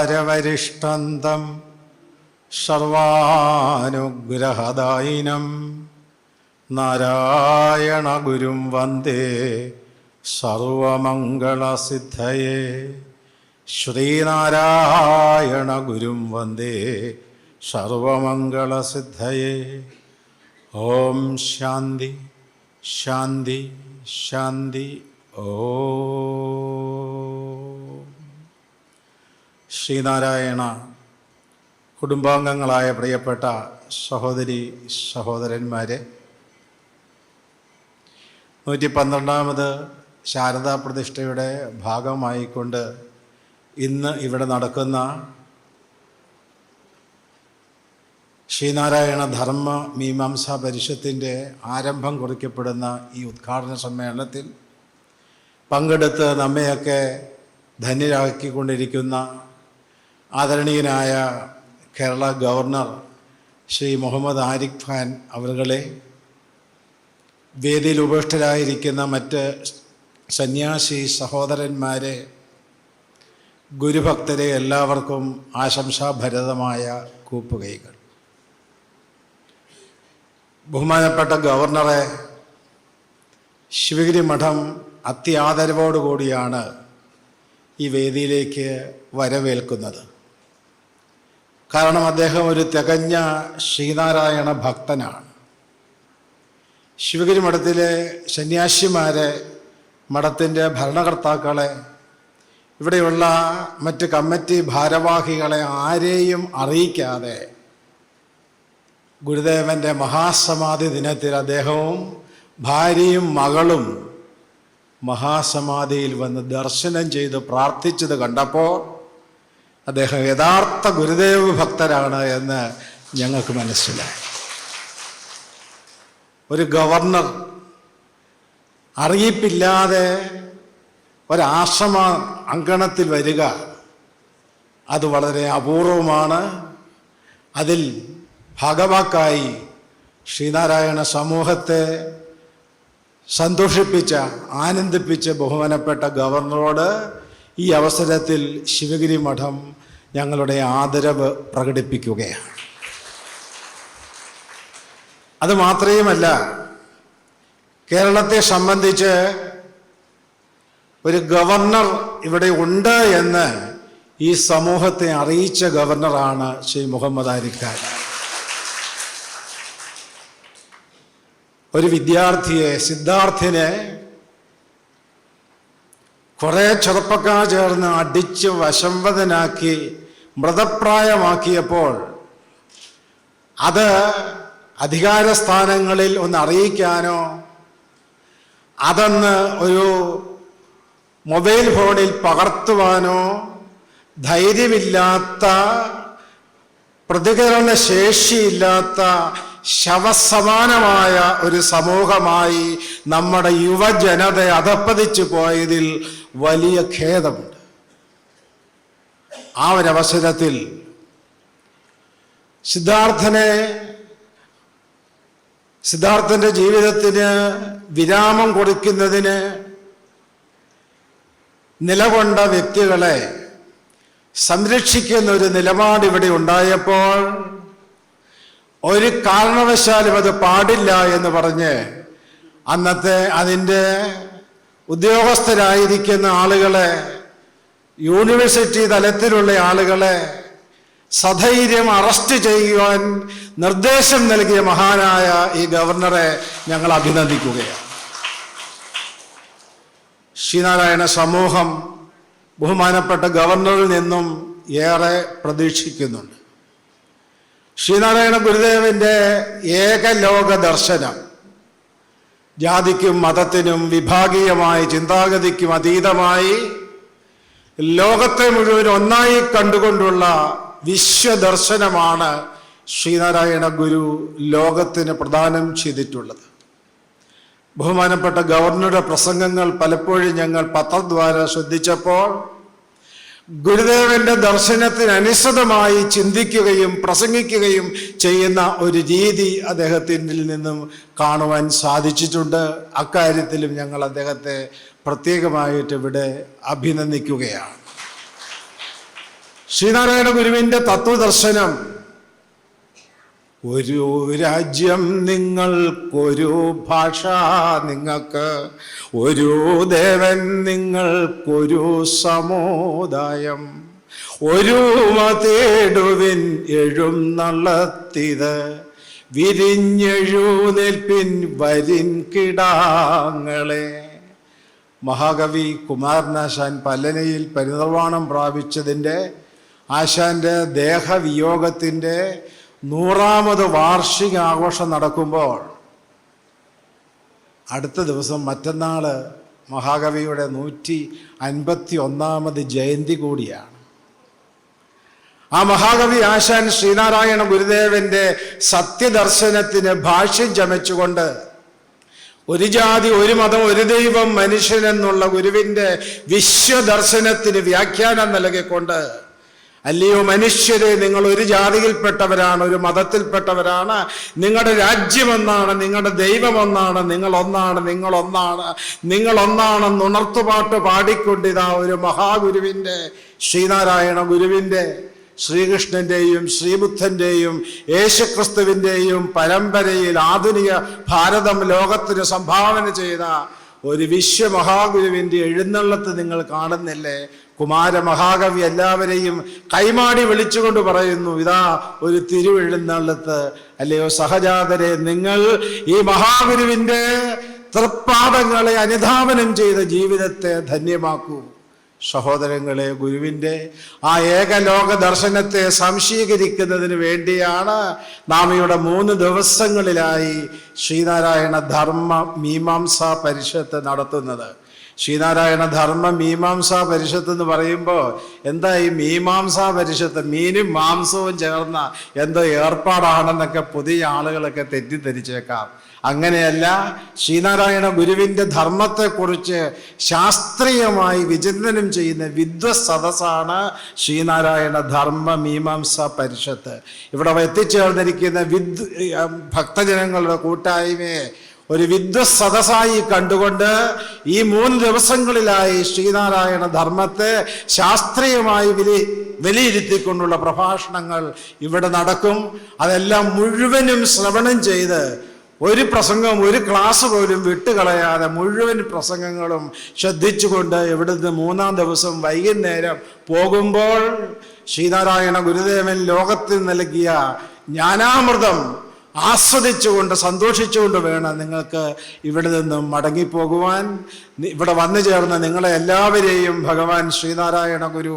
അവതാരവരിഷ്ടന്തം സർവാനുഗ്രഹദായിനം Narayana ഗുരും വന്ദേ സർവമംഗളസിദ്ധയേ. ശ്രീനാരായണ ഗുരും വന്ദേ സർവമംഗളസിദ്ധയേ. ഓം ശാന്തി ശാന്തി ശാന്തി. ഓം ശ്രീനാരായണ കുടുംബാംഗങ്ങളായ പ്രിയപ്പെട്ട സഹോദരി സഹോദരന്മാരെ, 112ാമത് ശാരദാ പ്രതിഷ്ഠയുടെ ഭാഗമായിക്കൊണ്ട് ഇന്ന് ഇവിടെ നടക്കുന്ന ശ്രീനാരായണ ധർമ്മ മീമാംസാ പരിഷത്തിൻ്റെ ആരംഭം കുറിക്കപ്പെടുന്ന ഈ ഉദ്ഘാടന സമ്മേളനത്തിൽ പങ്കെടുത്ത് നമ്മയൊക്കെ ധന്യരാക്കിക്കൊണ്ടിരിക്കുന്ന ആദരണീയനായ കേരള ഗവർണർ ശ്രീ മുഹമ്മദ് ആരിഫ് ഖാൻ അവരുകളെ, വേദിയിൽ ഉപവിഷ്ടരായിരിക്കുന്ന മറ്റ് സന്യാസി സഹോദരന്മാരെ, ഗുരുഭക്തരെ എല്ലാവർക്കും ആശംസാഭരിതമായ കൂപ്പുകൈകൾ. ബഹുമാനപ്പെട്ട ഗവർണറെ ശിവഗിരി മഠം അത്യാദരവോടുകൂടിയാണ് ഈ വേദിയിലേക്ക് വരവേൽക്കുന്നത്. കാരണം അദ്ദേഹം ഒരു തികഞ്ഞ ശ്രീനാരായണ ഭക്തനാണ്. ശിവഗിരി മഠത്തിലെ സന്യാസിമാരെ, മഠത്തിൻ്റെ ഭരണകർത്താക്കളെ, ഇവിടെയുള്ള മറ്റ് കമ്മിറ്റി ഭാരവാഹികളെ ആരെയും അറിയിക്കാതെ ഗുരുദേവൻ്റെ മഹാസമാധി ദിനത്തിൽ അദ്ദേഹവും ഭാര്യയും മകളും മഹാസമാധിയിൽ വന്ന് ദർശനം ചെയ്ത് പ്രാർത്ഥിച്ചത് കണ്ടപ്പോൾ അദ്ദേഹം യഥാർത്ഥ ഗുരുദേവ ഭക്തരാണ് എന്ന് ഞങ്ങൾക്ക് മനസ്സിലായി. ഒരു ഗവർണർ അറിയിപ്പില്ലാതെ ഒരാശ്രമ അങ്കണത്തിൽ വരിക, അത് വളരെ അപൂർവമാണ്. അതിൽ ഭാഗവാക്കായി ശ്രീനാരായണ സമൂഹത്തെ സന്തോഷിപ്പിച്ച, ആനന്ദിപ്പിച്ച ബഹുമാനപ്പെട്ട ഗവർണറോട് ഈ അവസരത്തിൽ ശിവഗിരി മഠം ഞങ്ങളുടെ ആദരവ് പ്രകടിപ്പിക്കുകയാണ്. അത് മാത്രമല്ല, കേരളത്തെ സംബന്ധിച്ച് ഒരു ഗവർണർ ഇവിടെ ഉണ്ട് എന്ന് ഈ സമൂഹത്തെ അറിയിച്ച ഗവർണറാണ് ശ്രീ മുഹമ്മദ് അരിക്കാർ. ഒരു വിദ്യാർത്ഥിയെ, സിദ്ധാർത്ഥിനെ കുറേ ചെറുപ്പക്കാർ ചേർന്ന് അടിച്ച് വശംവദനാക്കി മൃതപ്രായമാക്കിയപ്പോൾ അത് അധികാരസ്ഥാനങ്ങളിൽ ഒന്ന് അറിയിക്കാനോ അതൊന്ന് ഒരു മൊബൈൽ ഫോണിൽ പകർത്തുവാനോ ധൈര്യമില്ലാത്ത, പ്രതികരണ ശേഷിയില്ലാത്ത ശവസമാനമായ ഒരു സമൂഹമായി നമ്മുടെ യുവജനത അധപ്പതിച്ചു പോയതിൽ വലിയ ഖേദമുണ്ട്. ആ ഒരവസരത്തിൽ സിദ്ധാർത്ഥന്റെ ജീവിതത്തിന് വിരാമം കൊടുക്കുന്നതിന് നിലകൊണ്ട വ്യക്തികളെ സംരക്ഷിക്കുന്ന ഒരു നിലപാട് ഇവിടെ ഉണ്ടായപ്പോൾ ഒരു കാരണവശാലും അത് പാടില്ല എന്ന് പറഞ്ഞ് അന്നത്തെ അതിൻ്റെ ഉദ്യോഗസ്ഥരായിരിക്കുന്ന ആളുകളെ, യൂണിവേഴ്സിറ്റി തലത്തിലുള്ള ആളുകളെ സധൈര്യം അറസ്റ്റ് ചെയ്യുവാൻ നിർദ്ദേശം നൽകിയ മഹാനായ ഈ ഗവർണറെ ഞങ്ങൾ അഭിനന്ദിക്കുകയാണ്. ശ്രീനാരായണ സമൂഹം ബഹുമാനപ്പെട്ട ഗവർണറിൽ നിന്നും ഏറെ പ്രതീക്ഷിക്കുന്നുണ്ട്. ശ്രീനാരായണ ഗുരുദേവന്റെ ഏകലോക ദർശനം ജാതിക്കും മതത്തിനും വിഭാഗീയമായ ചിന്താഗതിക്കും അതീതമായി ലോകത്തെ മുഴുവൻ ഒന്നായി കണ്ടുകൊണ്ടുള്ള വിശ്വദർശനമാണ് ശ്രീനാരായണ ഗുരു ലോകത്തിന് പ്രദാനം ചെയ്തിട്ടുള്ളത്. ബഹുമാനപ്പെട്ട ഗവർണറുടെ പ്രസംഗങ്ങൾ പലപ്പോഴും ഞങ്ങൾ പത്രദ്വാര ശ്രദ്ധിച്ചപ്പോൾ ഗുരുദേവന്റെ ദർശനത്തിനനുസൃതമായി ചിന്തിക്കുകയും പ്രസംഗിക്കുകയും ചെയ്യുന്ന ഒരു രീതി അദ്ദേഹത്തിൽ നിന്നും കാണുവാൻ സാധിച്ചിട്ടുണ്ട്. അക്കാര്യത്തിലും ഞങ്ങൾ അദ്ദേഹത്തെ പ്രത്യേകമായിട്ട് ഇവിടെ അഭിനന്ദിക്കുകയാണ്. ശ്രീനാരായണ ഗുരുവിൻ്റെ തത്വദർശനം ഒരു രാജ്യം നിങ്ങൾക്കൊരു ഭാഷ, നിങ്ങൾക്ക് ഒരു ദേവൻ നിങ്ങൾക്കൊരു സമുദായം, ഒരു മതേടുവിൻ എഴുന്നള്ളത്തിത് വിരിഞ്ഞെഴുന്നേൽപ്പിൻ വരിൻ കിടാങ്ങളെ. മഹാകവി കുമാരനാശാൻ പല്ലനയിൽ പരിനിർവാണം പ്രാപിച്ചതിൻ്റെ, ആശാന്റെ ദേഹവിയോഗത്തിൻ്റെ 100ാമത് വാർഷിക ആഘോഷം നടക്കുമ്പോൾ അടുത്ത ദിവസം മറ്റന്നാൾ മഹാകവിയുടെ 151ാമത് ജയന്തി കൂടിയാണ്. ആ മഹാകവി ആശാൻ ശ്രീനാരായണ ഗുരുദേവന്റെ സത്യദർശനത്തിന് ഭാഷ്യം ചമച്ചുകൊണ്ട് ഒരു ജാതി, ഒരു മതം, ഒരു ദൈവം, മനുഷ്യൻ എന്നുള്ള ഗുരുവിൻ്റെ വിശ്വദർശനത്തിന് വ്യാഖ്യാനം നൽകിക്കൊണ്ട്, അല്ലയോ മനുഷ്യരെ, നിങ്ങൾ ഒരു ജാതിയിൽപ്പെട്ടവരാണ്, ഒരു മതത്തിൽപ്പെട്ടവരാണ്, നിങ്ങളുടെ രാജ്യമൊന്നാണ്, നിങ്ങളുടെ ദൈവമൊന്നാണ്, നിങ്ങളൊന്നാണെന്ന് ഉണർത്തുപാട്ട് പാടിക്കൊണ്ടിതാ ഒരു മഹാഗുരുവിൻ്റെ, ശ്രീനാരായണ ഗുരുവിൻ്റെ, ശ്രീകൃഷ്ണൻ്റെയും ശ്രീബുദ്ധൻ്റെയും യേശുക്രിസ്തുവിൻ്റെയും പരമ്പരയിൽ ആധുനിക ഭാരതം ലോകത്തിന് സംഭാവന ചെയ്ത ഒരു വിശ്വമഹാഗുരുവിൻ്റെ എഴുന്നള്ളത്ത് നിങ്ങൾ കാണുന്നില്ലേ? കുമാരമഹാകവി എല്ലാവരെയും കൈമാടി വിളിച്ചുകൊണ്ട് പറയുന്നു, ഇതാ ഒരു തിരുവെഴുന്നള്ളത്ത്. അല്ലയോ സഹജാതരെ, നിങ്ങൾ ഈ മഹാഗുരുവിൻ്റെ തൃപ്പാദങ്ങളെ അനുധാവനം ചെയ്ത ജീവിതത്തെ ധന്യമാക്കൂ. സഹോദരങ്ങളെ, ഗുരുവിൻ്റെ ആ ഏകലോക ദർശനത്തെ സംശീകരിക്കുന്നതിന് വേണ്ടിയാണ് നാം ഇവിടെ 3 ദിവസങ്ങളിലായി ശ്രീനാരായണ ധർമ്മ മീമാംസാ പരിഷത്ത് നടത്തുന്നത്. ശ്രീനാരായണ ധർമ്മ മീമാംസാ പരിഷത്ത് എന്ന് പറയുമ്പോൾ എന്താ ഈ മീമാംസാ പരിഷത്ത്, മീനും മാംസവും ചേർന്ന എന്തോ ഏർപ്പാടാണെന്നൊക്കെ പുതിയ ആളുകളൊക്കെ തെറ്റിദ്ധരിച്ചേക്കാം. അങ്ങനെയല്ല, ശ്രീനാരായണ ഗുരുവിൻ്റെ ധർമ്മത്തെക്കുറിച്ച് ശാസ്ത്രീയമായി വിചിന്തനം ചെയ്യുന്ന വിദ്വത്സദസ്സാണ് ശ്രീനാരായണ ധർമ്മ മീമാംസാ പരിഷത്ത്. ഇവിടെ എത്തിച്ചേർന്നിരിക്കുന്ന ഭക്തജനങ്ങളുടെ കൂട്ടായ്മയെ ഒരു വിദ്വത്സദസ്സായി കണ്ടുകൊണ്ട് ഈ 3 ദിവസങ്ങളിലായി ശ്രീനാരായണ ധർമ്മത്തെ ശാസ്ത്രീയമായി വിലയിരുത്തിക്കൊണ്ടുള്ള പ്രഭാഷണങ്ങൾ ഇവിടെ നടക്കും. അതെല്ലാം മുഴുവനും ശ്രവണം ചെയ്ത് ഒരു പ്രസംഗം, ഒരു ക്ലാസ് പോലും വിട്ടുകളയാതെ മുഴുവൻ പ്രസംഗങ്ങളും ശ്രദ്ധിച്ചുകൊണ്ട് ഇവിടുന്ന് 3-ാം ദിവസം വൈകുന്നേരം പോകുമ്പോൾ ശ്രീനാരായണ ഗുരുദേവൻ ലോകത്തിന് നൽകിയ ജ്ഞാനാമൃതം ആസ്വദിച്ചുകൊണ്ട് സന്തോഷിച്ചുകൊണ്ട് വേണം നിങ്ങൾക്ക് ഇവിടെ നിന്നും മടങ്ങിപ്പോകുവാൻ. ഇവിടെ വന്നു ചേർന്ന നിങ്ങളെ എല്ലാവരെയും ഭഗവാൻ ശ്രീനാരായണ ഗുരു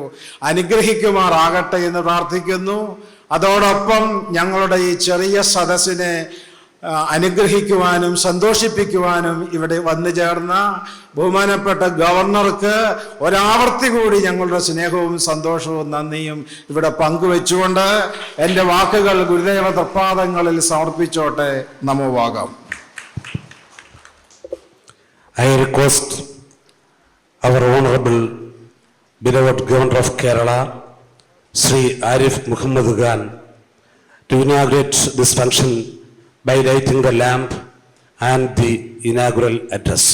അനുഗ്രഹിക്കുമാറാകട്ടെ എന്ന് പ്രാർത്ഥിക്കുന്നു. അതോടൊപ്പം ഞങ്ങളുടെ ഈ ചെറിയ സദസ്സിനെ അനുഗ്രഹിക്കുവാനും സന്തോഷിപ്പിക്കുവാനും ഇവിടെ വന്നു ചേർന്ന ബഹുമാനപ്പെട്ട ഗവർണർക്ക് ഒരാവർത്തി കൂടി ഞങ്ങളുടെ സ്നേഹവും സന്തോഷവും നന്ദിയും ഇവിടെ പങ്കുവെച്ചുകൊണ്ട് എൻ്റെ വാക്കുകൾ ഗുരുദേവ തൃപ്പാദങ്ങളിൽ സമർപ്പിച്ചോട്ടെ. നമോ വാഗം. I request our Honorable beloved Governor of Kerala, Sri Arif Muhammad Khan, to inaugurate this function by lighting the lamp and the inaugural address.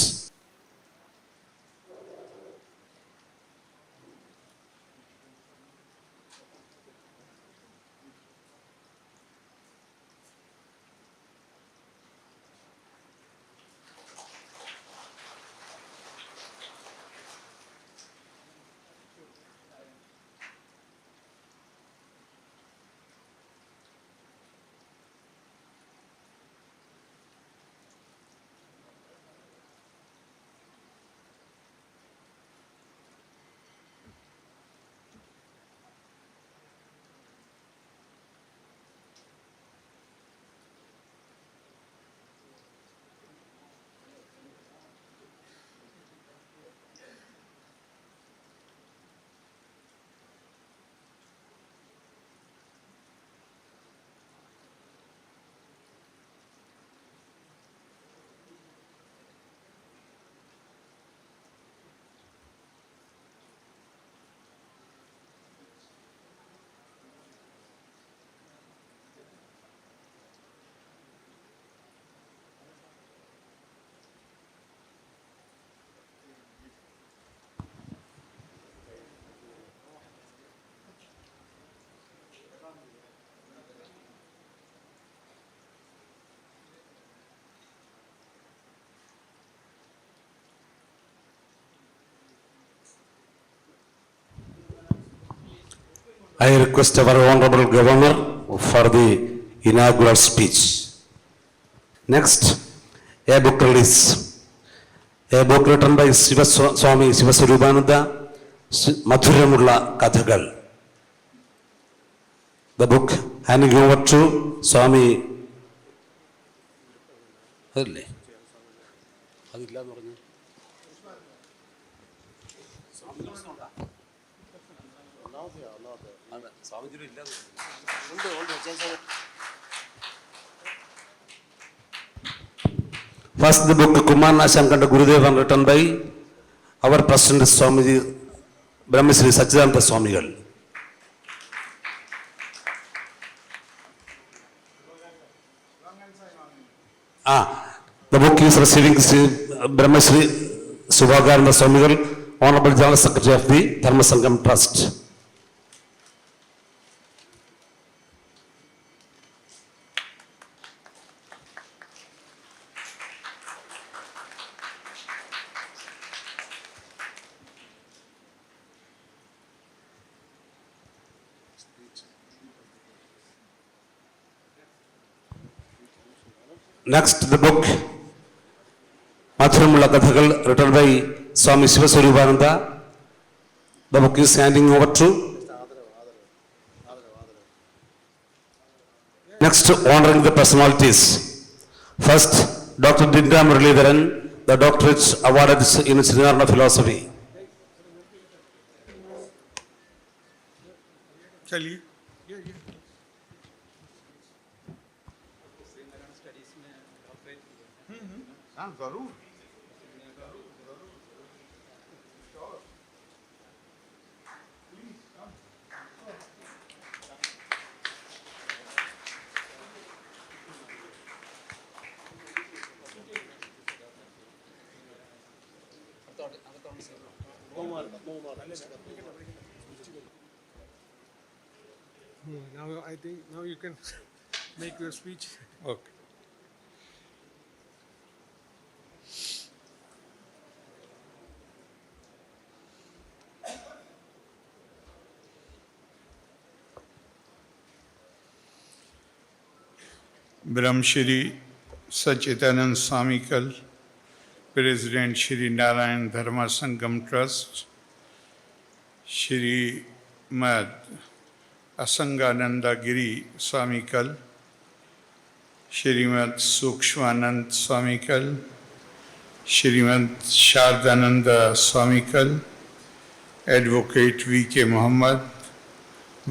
I request our Honorable Governor for the inaugural speech. Next, a book release. A book written by Swami Sivaswarupananda, Madhuramulla Kathagal. The book handing over to Swami. First, the book Kumana Shankanta Gurudevan, written by our President Swamiji Brahmasri Sachidananda Swamigal. The book is receiving Brahmasri Subhagaranda Swamigal, Honorable General Secretary of the Dharma Sangam Trust. Next, the book Madhuramulla Kathagal, written by Swami Sivaswarupananda. The book is handing over to. Next, honoring the personalities. First, Dr. Dinda Muralidharan, the doctorate awarded in Srinarana philosophy. चलिए हाँ जरूर Now I think now you can make your speech. Okay. Brahma Shri Sachidananda Swamikal, president Shri Narayana Dharma Sangam trust, Srimad Asangananda Giri Swamikal, Srimad Sukshmananda Swamikal, Srimad Sharadananda Swamikal, advocate VK Mohammed,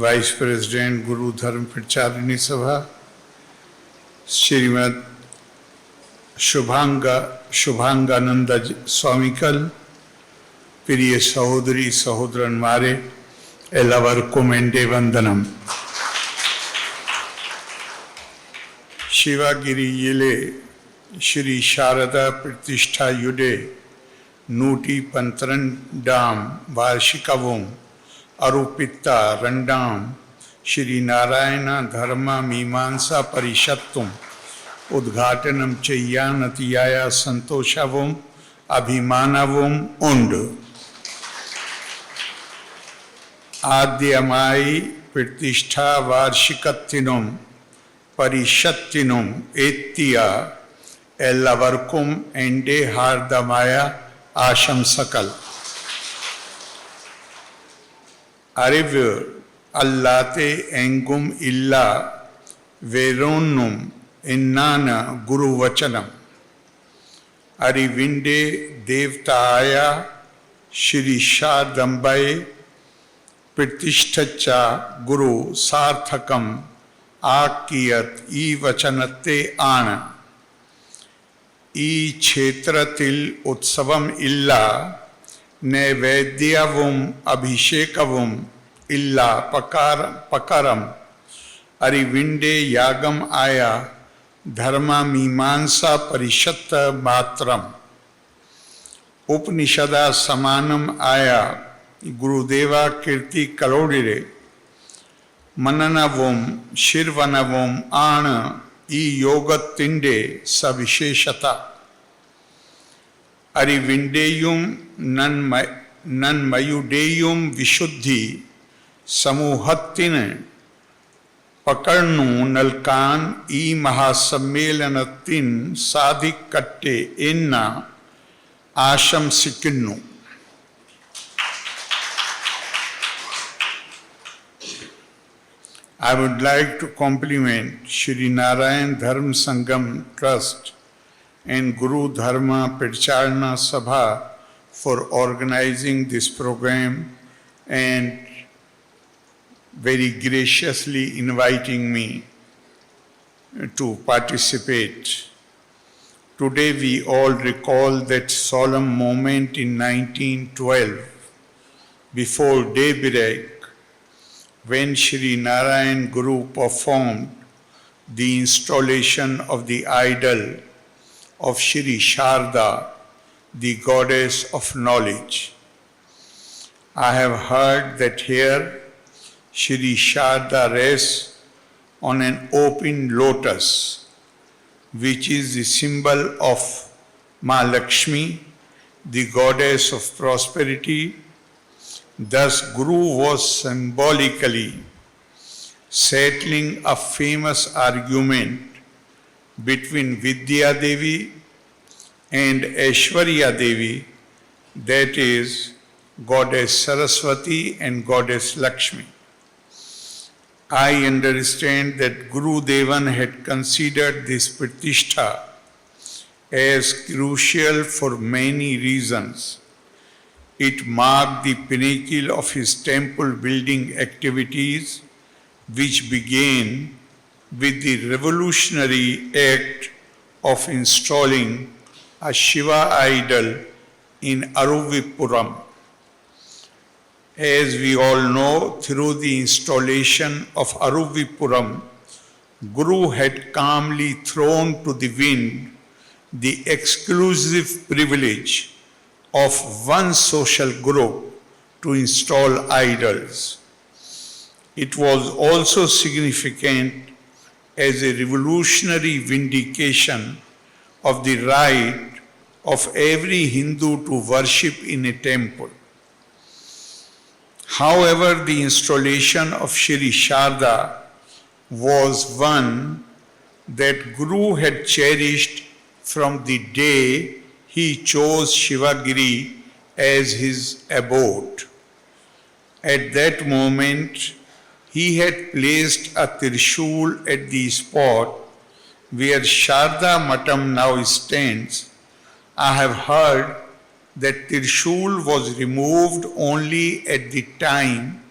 vice president Guru Dharma प्रचारिणी सभा, श्रीमद शुभांगानंद स्वामीकल, प्रिय सहोदरी सहोदरन्मारे എല്ലാവർക്കും എൻ്റെ വന്ദനം. ശിവഗിരിയിലെ ശ്രീ ശാരദ പ്രതിഷ്ഠയുടെ 112 വാർഷികവും അർപ്പിത 2ാം ശ്രീനാരായണ ധർമ്മ മീമാംസാ പരിഷത്തും ഉദ്ഘാടനം ചെയ്യാൻ അതിയായ സന്തോഷവും അഭിമാനവും ഉണ്ട്. ആദ്യമായി പ്രതിഷ്ഠാ വാർഷികത്തിനും പരിഷത്തിനും എത്തിയ എല്ലാവർക്കും എൻ്റെ ഹാർദമായ ആശംസകൾ. അറിവ് അല്ലാതെ എങ്കും ഇല്ല വേറൊന്നും എന്നാണ് ഗുരുവചനം. അറിവിൻ്റെ ദേവതയായ ശ്രീ ശാരദാംബയെ പ്രതിഷ്ഠിച്ച ഗുരു സാർത്ഥകം ആക്കിയത് ഈ വചനത്തെ ആണ്. ഈ ക്ഷേത്രത്തിൽ ഉത്സവം ഇല്ല, നൈവേദ്യവും അഭിഷേകവും ഇല്ല, പകരം അറിവിൻ്റെ യാഗം ആയ ധർമ്മമീമാംസാ പരിഷത്ത് മാത്രം. ഉപനിഷദ സമാനം ആയ ഗുരുദേവ കീർത്തി കലോടിലെ മനനവും ശിർവനവും ആണ് ഈ യോഗത്തിൻ്റെ സവിശേഷത. അറിവിൻ്റെയും നന്മയുടെയും വിശുദ്ധി സമൂഹത്തിന് പകർന്നു നൽകാൻ ഈ മഹാസമ്മേളനത്തിൽ സാധിക്കട്ടെ എന്ന് ആശംസിക്കുന്നു. I would like to compliment Shri Narayan Dharma Sangam Trust and Guru Dharma Pracharna Sabha for organizing this program and very graciously inviting me to participate. Today we all recall that solemn moment in 1912 before daybreak, when Shri Narayan Guru performed the installation of the idol of Shri Sharda, the goddess of knowledge. I have heard that here Shri Sharda rests on an open lotus, which is the symbol of Ma Lakshmi, the goddess of prosperity. Thus, Guru was symbolically settling a famous argument between Vidya Devi and Aishwarya Devi, that is, Goddess Saraswati and Goddess Lakshmi. I understand that Guru Devan had considered this pratishtha as crucial for many reasons. It marked the pinnacle of his temple building activities, which began with the revolutionary act of installing a Shiva idol in Aruvipuram. As we all know, through the installation of Aruvipuram, Guru had calmly thrown to the wind the exclusive privilege of one social group to install idols. It was also significant as a revolutionary vindication of the right of every Hindu to worship in a temple. However, the installation of Shri Sharda was one that Guru had cherished from the day he chose Shivagiri as his abode. At that moment, he had placed a Trishul at the spot where Sharda Matam now stands. I have heard that Trishul was removed only at the time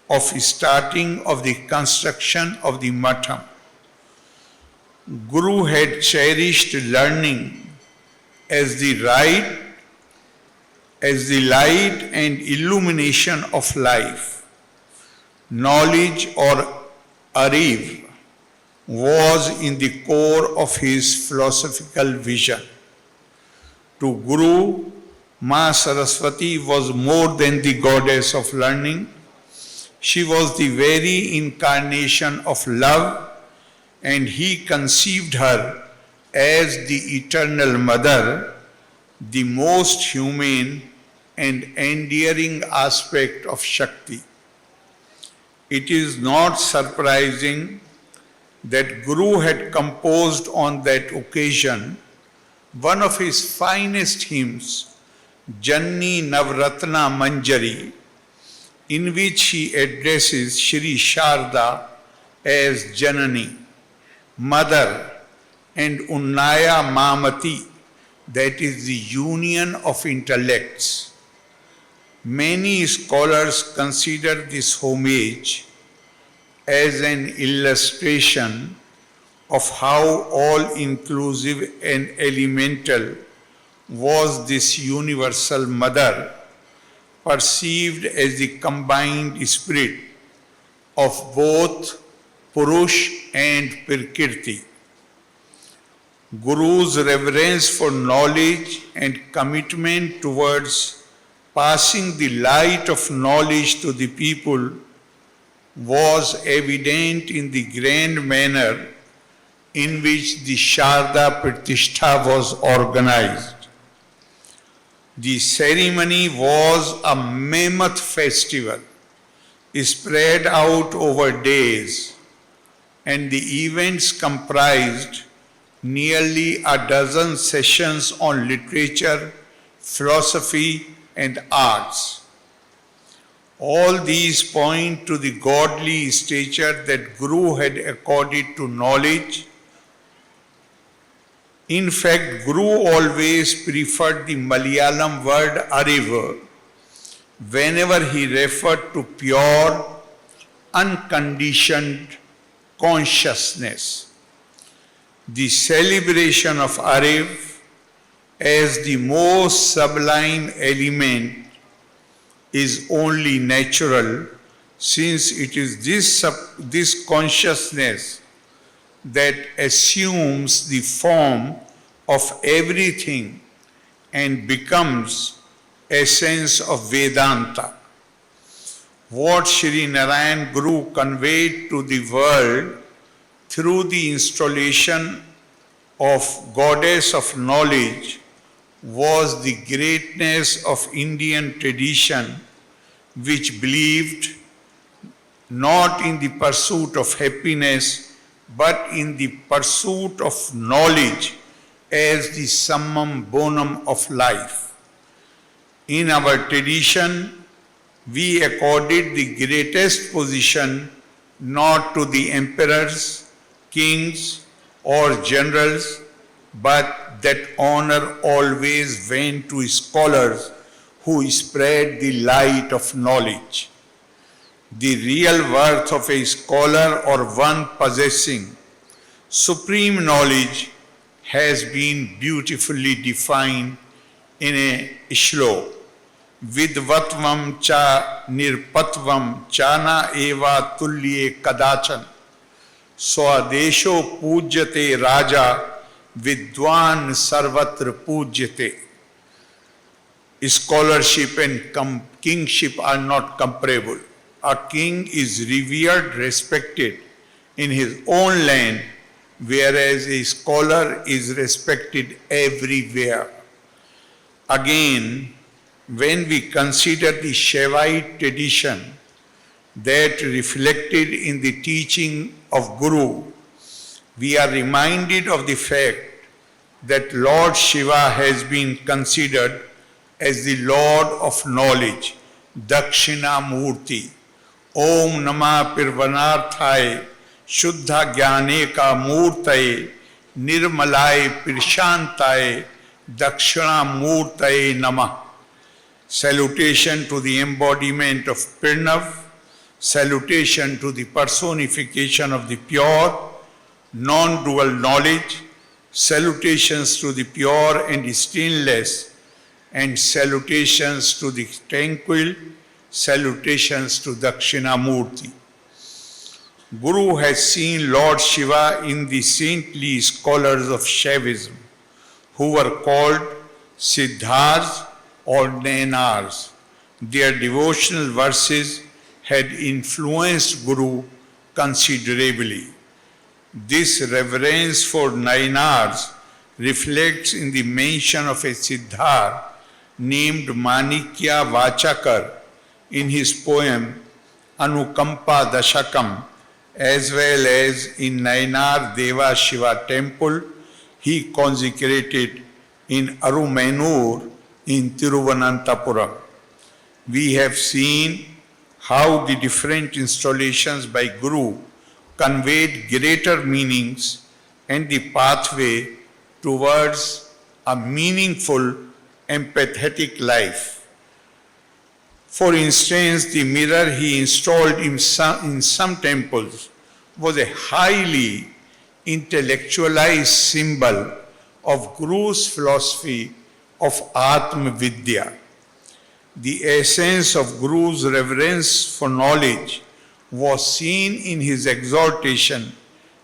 of starting of the construction of the Matam. Guru had cherished learning as the light and illumination of life. Knowledge or ariv was in the core of his philosophical vision. To Guru, Ma Saraswati was more than the goddess of learning. She was the very incarnation of love, and he conceived her as the eternal mother, the most humane and endearing aspect of Shakti. It is not surprising that Guru had composed on that occasion one of his finest hymns, Janni Navratna Manjari, in which he addresses Shri Sharda as Janani, Mother, and Unnaya Mamati, that is the union of intellects. Many scholars consider this homage as an illustration of how all-inclusive and elemental was this universal mother, perceived as the combined spirit of both Purush and Prakriti. Guru's reverence for knowledge and commitment towards passing the light of knowledge to the people was evident in the grand manner in which the Sharda Pratishtha was organized. The ceremony was a mammoth festival spread out over days, and the events comprised nearly a dozen sessions on literature, philosophy, and arts. All these point to the godly stature that Guru had accorded to knowledge. In fact, Guru always preferred the Malayalam word ariv whenever he referred to pure, unconditioned consciousness. The celebration of ariv as the most sublime element is only natural, since it is this consciousness that assumes the form of everything and becomes essence of Vedanta. What Shri Narayan Guru conveyed to the world through the installation of Goddess of Knowledge was the greatness of Indian tradition, which believed not in the pursuit of happiness, but in the pursuit of knowledge as the summum bonum of life. In our tradition, we accorded the greatest position not to the emperors, kings, or generals, but that honor always went to scholars who spread the light of knowledge. The real worth of a scholar or one possessing supreme knowledge has been beautifully defined in a shlok. Vidvatvam cha nirpatvam chana eva tulye kadachan swadesho pujyate raja vidwan sarvatra pujyate. Scholarship and kingship are not comparable. A king is revered, respected in his own land, whereas a scholar is respected everywhere. Again, when we consider the Shaivite tradition that reflected in the teaching of Guru, we are reminded of the fact that Lord Shiva has been considered as the Lord of knowledge, Dakshina Murti. Om Nama Pirvanarthaya Shuddha Jnane Ka Murtaye Nirmalaye Pirshantaye Dakshina Murtaye Namah. Salutation to the embodiment of Pirnav, salutation to the personification of the pure, non-dual knowledge, salutations to the pure and stainless, and salutations to the tranquil, salutations to Dakshinamurti. Guru has seen Lord Shiva in the saintly scholars of Shaivism, who were called Siddhars or Nainars. Their devotional verses had influenced Guru considerably. This reverence for Nainars reflects in the mention of a Siddhar named Manikya Vachakar in his poem Anukampa Dashakam, as well as in Nainar Deva Shiva temple he consecrated in Arumenur in Tiruvananthapuram. We have seen how the different installations by Guru conveyed greater meanings and the pathway towards a meaningful, empathetic life. For instance, the mirror he installed in some temples was a highly intellectualized symbol of Guru's philosophy of Atma Vidya. The essence of Guru's reverence for knowledge was seen in his exhortation,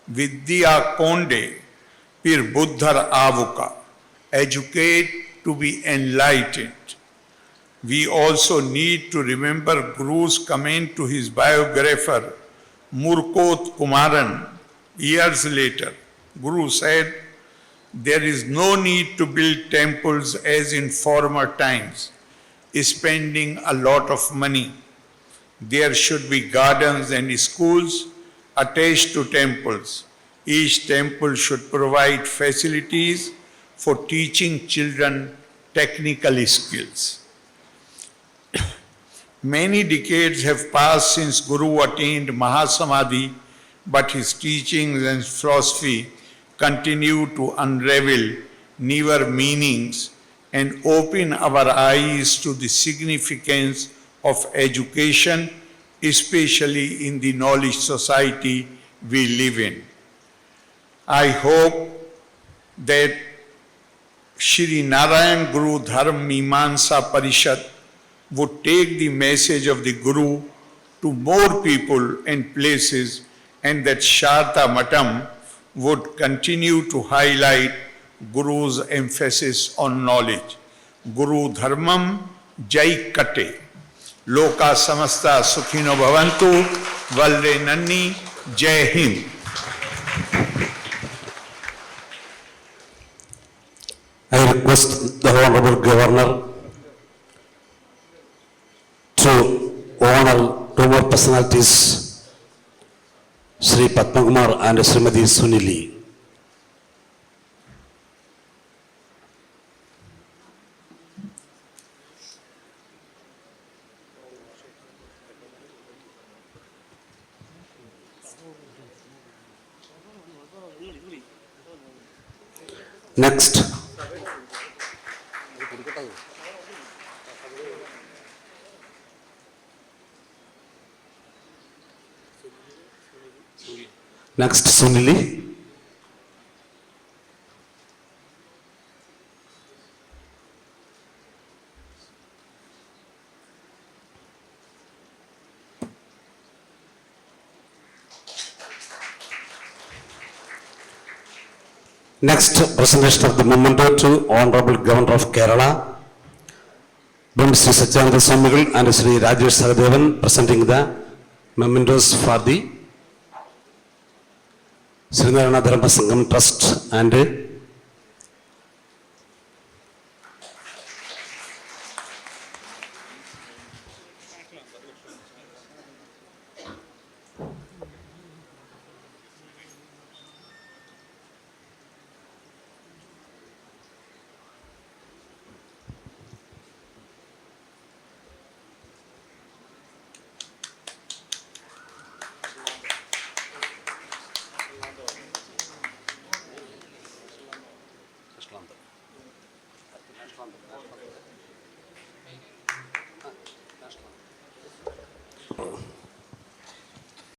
Vidya Konde Pir Buddhar Avuka, educate to be enlightened. We also need to remember Guru's comment to his biographer, Murkot Kumaran, years later. Guru said, "There is no need to build temples as in former times, spending a lot of money. There should be gardens and schools attached to temples. Each temple should provide facilities for teaching children technical skills." Many decades have passed since Guru attained Mahasamadhi, but his teachings and philosophy continue to unravel newer meanings and open our eyes to the significance of education, especially in the knowledge society we live in. I hope that Shri Narayan Guru Dharma Mimamsa Parishad would take the message of the Guru to more people and places, and that Sharda Matam would continue to highlight Guru's emphasis on knowledge. Guru Dharmam Jai Kate. Loka Samasta Sukhino Bhavantu. Valde Nanni Jai Hind. I request the Honorable Governor to honor two more personalities, Sri Padmakumar and Srimati Sunili. Next. Next, Sunili. Next, presentation of the memento to Honorable Governor of Kerala, Brahma Sri Satyananda Swamigal and Sri Rajesh Saradevan, presenting the mementos for the Sri Narayana Dharma Sangam Trust and